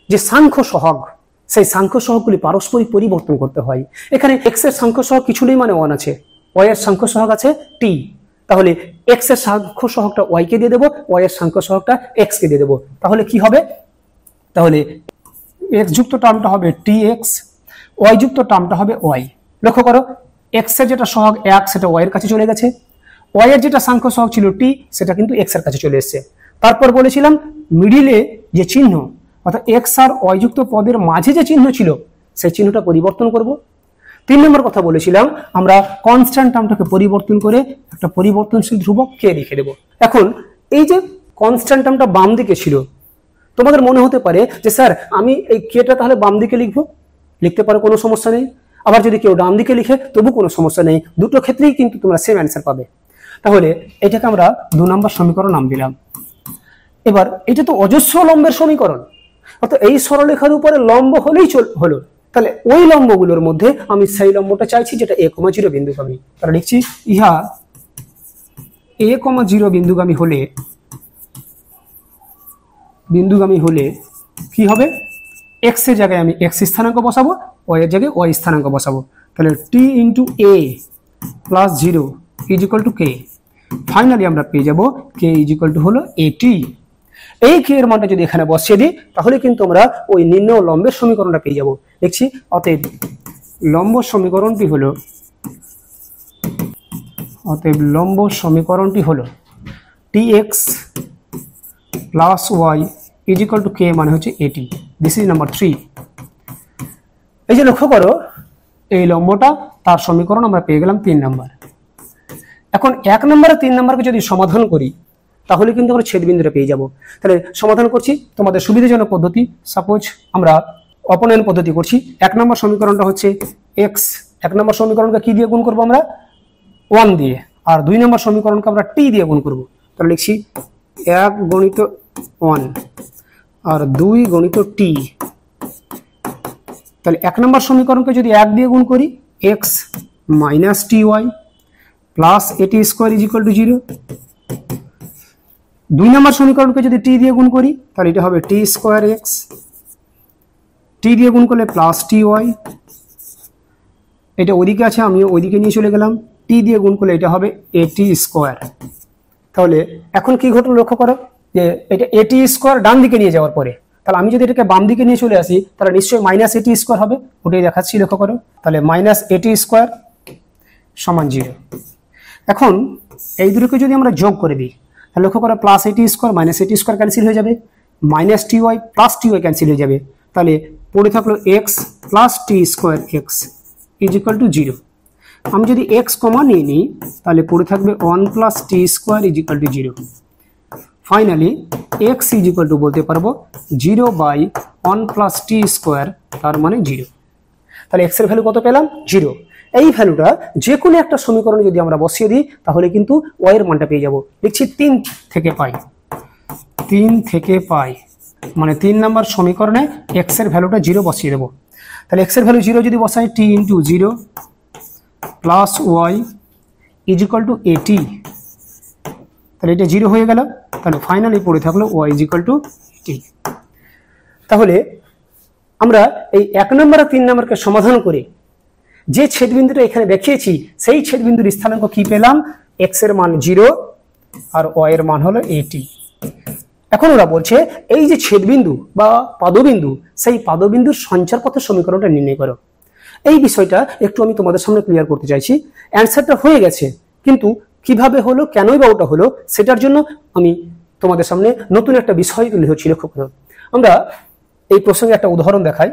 যে সাংখ্য সহগ, সেই সাংখ্য সহগগুলি পারস্পরিক পরিবর্তন করতে হয়। এখানে এক্স এর সাংখ্য সহগ কিছু নেই, মানে 1 আছে। ওয়াই এর সাংখ্য সহগ আছে টি। তাহলে এক্স এর সাংখ্য সহগটা ওয়াই কে দিয়ে দেবো, ওয়াই এর সাংখ্য সহগটা এক্স কে দিয়ে দেবো। তাহলে কি হবে, তাহলে এক্স যুক্ত টার্মটা হবে টি এক্স, ওয়াই যুক্ত টার্মটা হবে ওয়াই। লক্ষ্য করো এক্স এর যেটা সহগ 1 সেটা ওয়াই এর কাছে চলে গেছে, ওয়াই এর যেটা সাংখ্য সহগ ছিল টি সেটা কিন্তু এক্স এর কাছে চলে এসেছে। তারপর বলেছিলাম মিডিলে যে চিহ্ন, অর্থাৎ এক্স আর ওয়াই যুক্ত পদের মাঝে যে চিহ্ন ছিল সেই চিহ্নটা পরিবর্তন করব। 3 নম্বর কথা বলেছিলাম আমরা কনস্ট্যান্ট টার্মটাকে পরিবর্তন করে একটা পরিবর্তনশীল ধ্রুবক কে লিখে দেব। এখন এই যে কনস্ট্যান্ট টার্মটা বাম দিকে ছিল, তোমাদের মনে হতে পারে যে স্যার আমি এই কেটা তাহলে বাম দিকে লিখবো, লিখতে পারো, কোনো সমস্যা নেই। আবার যদি কেউ ডান দিকে লিখে তবু কোনো সমস্যা নেই, দুটো ক্ষেত্রেই কিন্তু তোমরা সেম অ্যান্সার পাবে। তাহলে এটাকে আমরা 2 নম্বর সমীকরণ নাম দিলাম। এবার এটা তো অজস্র লম্বের সমীকরণ, অর্থাৎ এই সরলরেখার উপরে লম্ব হলেই হলো। তাহলে ওই লম্বগুলোর মধ্যে আমি সেই লম্বটা চাইছি যেটা a,0 বিন্দুগামী। তাহলে লিখছি ইহা a,0 বিন্দুগামী হলে কি হবে, এক্স এর জায়গায় আমি এক্স স্থানাঙ্ক বসাবো, ওয়াই এর জায়গায় ওয়াই স্থানাঙ্ক বসাবো। তাহলে T into A plus 0 is equal to K. Finally আমরা পেয়ে যাব কে ইজ ইকুয়াল টু হলো এটি। এই কে এর মানটা যদি এখানে বসিয়ে দিই তাহলে কিন্তু আমরা ওই নির্ণয় লম্বের সমীকরণটা পেয়ে যাব। দেখছি অতএব লম্ব সমীকরণটি হলো T X plus Y is equal to K, মানে হচ্ছে এটি। This is number 3। এই যে লক্ষ্য করো এই লম্বটা, তার সমীকরণ আমরা পেয়ে গেলাম 3 নাম্বার। এখন 1 নম্বর আর 3 নম্বরকে যদি সমাধান করি তাহলে কিন্তু আমরা ছেদবিন্দুটা পেয়ে যাব। তাহলে সমাধান করছি তোমাদের সুবিধাজনক পদ্ধতি। সাপোজ আমরা অপনয়ন পদ্ধতি করছি। 1 নম্বর সমীকরণটা হচ্ছে x, 1 নম্বর সমীকরণকে কি দিয়ে গুণ করব আমরা? 1 দিয়ে। আর 2 নম্বর সমীকরণকে আমরা t দিয়ে গুণ করব। তাহলে লিখছি 1 গণিত 1 আর 2 গণিত t। তাহলে 1 নম্বর সমীকরণকে যদি 1 দিয়ে গুণ করি, x minus ty plus at square is equal two 0। 2 নম্বর সমীকরণকে যদি t দিয়ে গুণ করি তাহলে এটা হবে t স্কোয়ার x, t দিয়ে গুণ করলে প্লাস ty, এটা ওইদিকে আছে আমি ওইদিকে নিয়ে চলে গেলাম, t দিয়ে গুণ করলে এটা হবে at স্কোয়ার। তাহলে এখন কি ঘটলো লক্ষ্য করো, যে এটা at স্কোয়ার ডান দিকে নিয়ে যাওয়ার পরে, তাহলে আমি যদি এটাকে বাম দিকে নিয়ে চলে আসি তাহলে নিশ্চয়ই মাইনাস at স্কোয়ার হবে, ওটাই দেখাচ্ছি লক্ষ্য করো। তাহলে মাইনাস at স্কোয়ার সমান 0। এখন এই দুটোকে যদি আমরা যোগ করে দিই তাহলে লক্ষ্য করো plus at square minus at square cancel হয়ে যাবে, minus ty plus ty cancel হয়ে যাবে। তাহলে পড়ে থাকলো x plus t square x is equal two 0। আমি যদি x কমা নিয়ে নিই তাহলে পড়ে থাকবে 1 plus t square is equal two 0। Finally x is equal two বলতে পারবো 0/1 প্লাস t স্কোয়ার, তার মানে 0। তাহলে x এর ভ্যালু কত পেলাম? 0। এই ভ্যালুটা যে কোনো একটা সমীকরণে যদি আমরা বসিয়ে দিই তাহলে কিন্তু y এর মানটা পেয়ে যাব। লিখছি 3 থেকে পাই, 3 থেকে পাই মানে 3 নম্বর সমীকরণে x এর ভ্যালুটা 0 বসিয়ে দেবো। তাহলে x এর ভ্যালু 0 যদি বসাই t into 0 plus y is equal two at, তাহলে এটা 0 হয়ে গেল। তাহলে ফাইনালি পড়ে থাকলো y is equal two t। তাহলে আমরা এই 1 নম্বর আর 3 নম্বরকে সমাধান করে যে ছেদবিন্দুটা এখানে দেখিয়েছি সেই ছেদবিন্দুর স্থানাঙ্ক কি পেলাম? x এর মান 0 আর y এর মান হলো at। এখন ওরা বলছে এই যে ছেদবিন্দু বা পাদবিন্দু, সেই পাদবিন্দুর সঞ্চার পথের সমীকরণটা নির্ণয় করো। এই বিষয়টা একটু আমি তোমাদের সামনে ক্লিয়ার করতে চাইছি। অ্যান্সারটা হয়ে গেছে, কিন্তু কিভাবে হলো, কেনই বা ওটা হলো, সেটার জন্য আমি তোমাদের সামনে নতুন একটা বিষয় তুলে ধরছি। লক্ষ্য করো, আমরা এই প্রসঙ্গে একটা উদাহরণ দেখাই।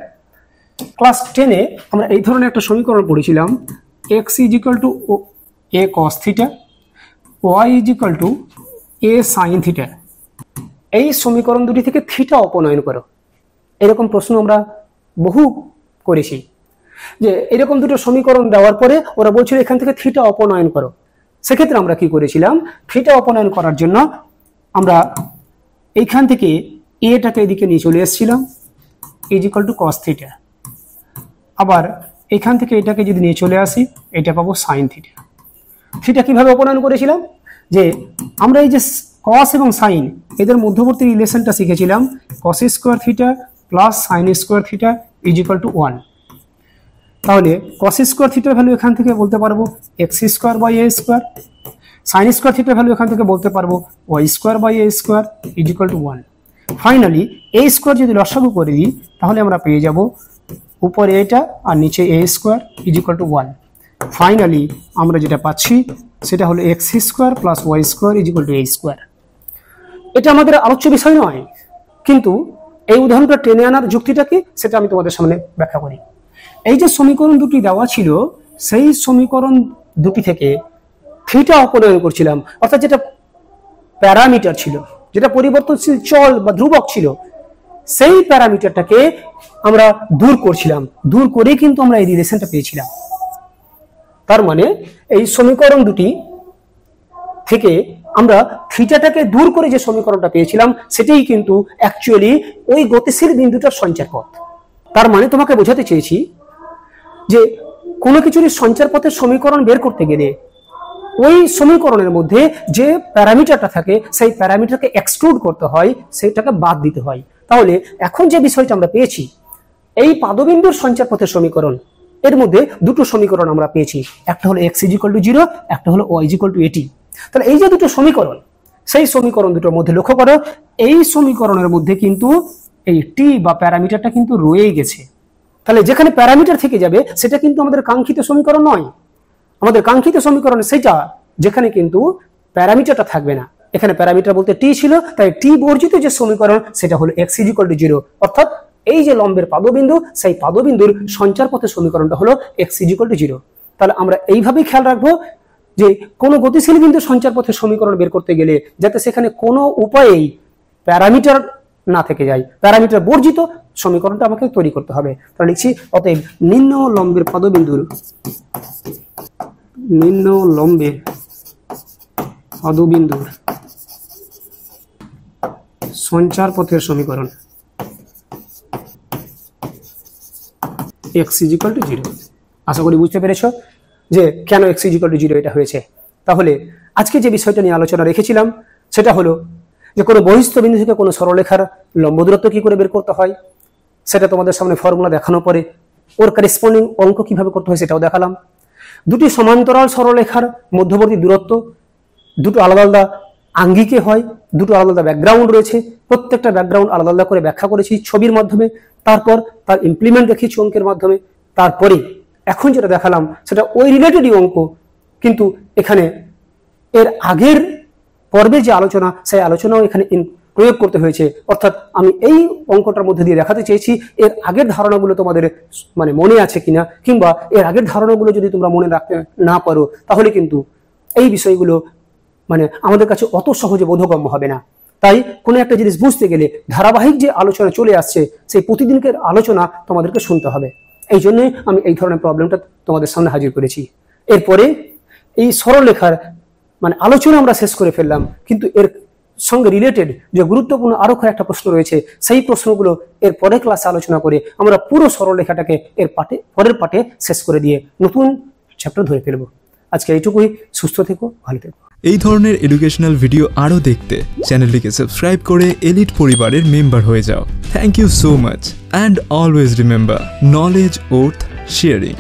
ক্লাস 10-এ আমরা এই ধরনের একটা সমীকরণ পড়েছিলাম, x is equal two a cos theta, y is equal two a sin theta. এই সমীকরণ দুটি থেকে থিটা অপনয়ন করো। এরকম প্রশ্ন আমরা বহু করেছি, যে এরকম দুটো সমীকরণ দেওয়ার পরে ওরা বলছিল এখান থেকে থিটা অপনয়ন করো। সেক্ষেত্রে আমরা কি করেছিলাম, থিটা অপনয়ন করার জন্য আমরা এইখান থেকে এটাকে এদিকে নিয়ে চলে এসেছিলাম is equal two cos theta. আবার এখান থেকে এটাকে যদি নিয়ে চলে আসি এটা পাবো সাইন থিটা। থিটা কিভাবে অপনয়ন করেছিলাম, যে আমরা এই যে cos এবং sin এদের মধ্যবর্তী রিলেশনটা শিখেছিলাম, cos square theta plus sine square theta is equal to 1। তাহলে cos স্কোয়ার থিটার ভ্যালু এখান থেকে বলতে পারবো x square by a square, sine square থিটার ভ্যালু এখান থেকে বলতে পারবো y square by a square is equal to 1। Finally a square যদি লসাগু করে দিই তাহলে আমরা পেয়ে যাব উপরে এটা আর নিচে a square is equal to 1। Finally আমরা যেটা পাচ্ছি সেটা হলো x square plus y square is equal two a square. এটা আমাদের আলোচ্য বিষয় নয়, কিন্তু এই উদাহরণটা টেনে আনার যুক্তিটা কি সেটা আমি তোমাদের সামনে ব্যাখ্যা করি। এই যে সমীকরণ দুটি দেওয়া ছিল, সেই সমীকরণ দুটি থেকে থিটা অপনয়ন করছিলাম, অর্থাৎ যেটা প্যারামিটার ছিল, যেটা পরিবর্তনশীল চল বা ধ্রুবক ছিল, সেই প্যারামিটারটাকে আমরা দূর করছিলাম। দূর করে কিন্তু আমরা এই রিলেশনটা পেয়েছিলাম। তার মানে এই সমীকরণ দুটি থেকে আমরা থিটাটাকে দূর করে যে সমীকরণটা পেয়েছিলাম সেটাই কিন্তু অ্যাকচুয়ালি ওই গতিশীল বিন্দুটার সঞ্চার পথ। তার মানে তোমাকে বোঝাতে চেয়েছি যে কোনো কিছুরই সঞ্চার পথের সমীকরণ বের করতে গেলে ওই সমীকরণের মধ্যে যে প্যারামিটারটা থাকে সেই প্যারামিটারকে এক্সক্লুড করতে হয়, সেটাকে বাদ দিতে হয়। তাহলে এখন যে বিষয়টা আমরা পেয়েছি, এই পাদবিন্দুর সঞ্চার পথের সমীকরণ, এর মধ্যে দুটো সমীকরণ আমরা পেয়েছি, একটা হলো x ইজ ইকুয়াল টু 0, একটা হলো y is equal two at। তাহলে এই যে দুটো সমীকরণ, সেই সমীকরণ দুটোর মধ্যে লক্ষ্য করো, এই সমীকরণের মধ্যে কিন্তু এই t বা প্যারামিটারটা কিন্তু রয়েই গেছে। তাহলে যেখানে প্যারামিটার থেকে যাবে সেটা কিন্তু আমাদের কাঙ্ক্ষিত সমীকরণ নয়। আমাদের কাঙ্ক্ষিত সমীকরণ সেটা যেখানে কিন্তু প্যারামিটারটা থাকবে না। এখানে প্যারামিটার বলতে t ছিল, তাই t বর্জিত যে সমীকরণ সেটা হলো x ইজ ইকুয়াল টু 0, অর্থাৎ এই যে লম্বের পাদবিন্দু, সেই পাদবিন্দুর সঞ্চার পথের সমীকরণটা হলো x ইজ ইকুয়াল টু 0। তাহলে আমরা এইভাবেই খেয়াল রাখবো যে কোনো গতিশীল বিন্দু সঞ্চার পথের সমীকরণ বের করতে গেলে যাতে সেখানে কোনো উপায়েই প্যারামিটার না থেকে যায়, প্যারামিটার বর্জিত সমীকরণটা আমাকে তৈরি করতে হবে। তাহলে লিখছি অতএব নিম্ন লম্বের পদবিন্দুর সঞ্চার পথের সমীকরণ x = 0। আশা করি বুঝতে পেরেছ যে কেন x = 0 এটা হয়েছে। তাহলে আজকে যে বিষয়টা নিয়ে আলোচনা রেখেছিলাম সেটা হলো যে কোনো বহিস্থ বিন্দু থেকে কোনো সরলরেখার লম্ব দূরত্ব কি করে বের করতে হয়, সেটা তোমাদের সামনে ফর্মুলা দেখানোর পরে ওর করেসপন্ডিং অঙ্ক কিভাবে করতে হয় সেটাও দেখালাম। দুটি সমান্তরাল সরলরেখার মধ্যবর্তী দূরত্ব দুটো আলাদা আলাদা আঙ্গিকে হয়, দুটো আলাদা আলাদা ব্যাকগ্রাউন্ড রয়েছে, প্রত্যেকটা ব্যাকগ্রাউন্ড আলাদা আলাদা করে ব্যাখ্যা করেছি ছবির মাধ্যমে, তারপর তার ইমপ্লিমেন্ট দেখিয়েছি অঙ্কের মাধ্যমে। তারপরে এখন যেটা দেখালাম সেটা ওই রিলেটেডই অঙ্ক, কিন্তু এখানে এর আগের পর্বের যে আলোচনা সেই আলোচনাও এখানে প্রয়োগ করতে হয়েছে। অর্থাৎ আমি এই অঙ্কটার মধ্যে দিয়ে দেখাতে চেয়েছি এর আগের ধারণাগুলো তোমাদের মানে মনে আছে কিনা, কিংবা এর আগের ধারণাগুলো যদি তোমরা মনে রাখতে না পারো তাহলে কিন্তু এই বিষয়গুলো মানে আমাদের কাছে অত সহজে বোধগম্য হবে না। তাই কোনো একটা জিনিস বুঝতে গেলে ধারাবাহিক যে আলোচনা চলে আসছে সেই প্রতিদিনকার আলোচনা তোমাদেরকে শুনতে হবে। এই জন্যই আমি এই ধরনের প্রবলেমটা তোমাদের সামনে হাজির করেছি। এরপরে এই সরলরেখার মানে আলোচনা আমরা শেষ করে ফেললাম, কিন্তু এর সঙ্গে রিলেটেড যে গুরুত্বপূর্ণ আরো কয়েকটা প্রশ্ন রয়েছে সেই প্রশ্নগুলো এর পরের ক্লাসে আলোচনা করে আমরা পুরো সরলরেখাটাকে এর পরের পার্টে শেষ করে দিয়ে নতুন চ্যাপ্টার ধরে ফেলবো। আজকে এইটুকুই, সুস্থ থেকো, ভালো থেকো। এই ধরনের এডুকেশনাল ভিডিও আরও দেখতে চ্যানেলটিকে সাবস্ক্রাইব করে এলিট পরিবারের মেম্বার হয়ে যাও। Thank you so much and always remember knowledge worth sharing.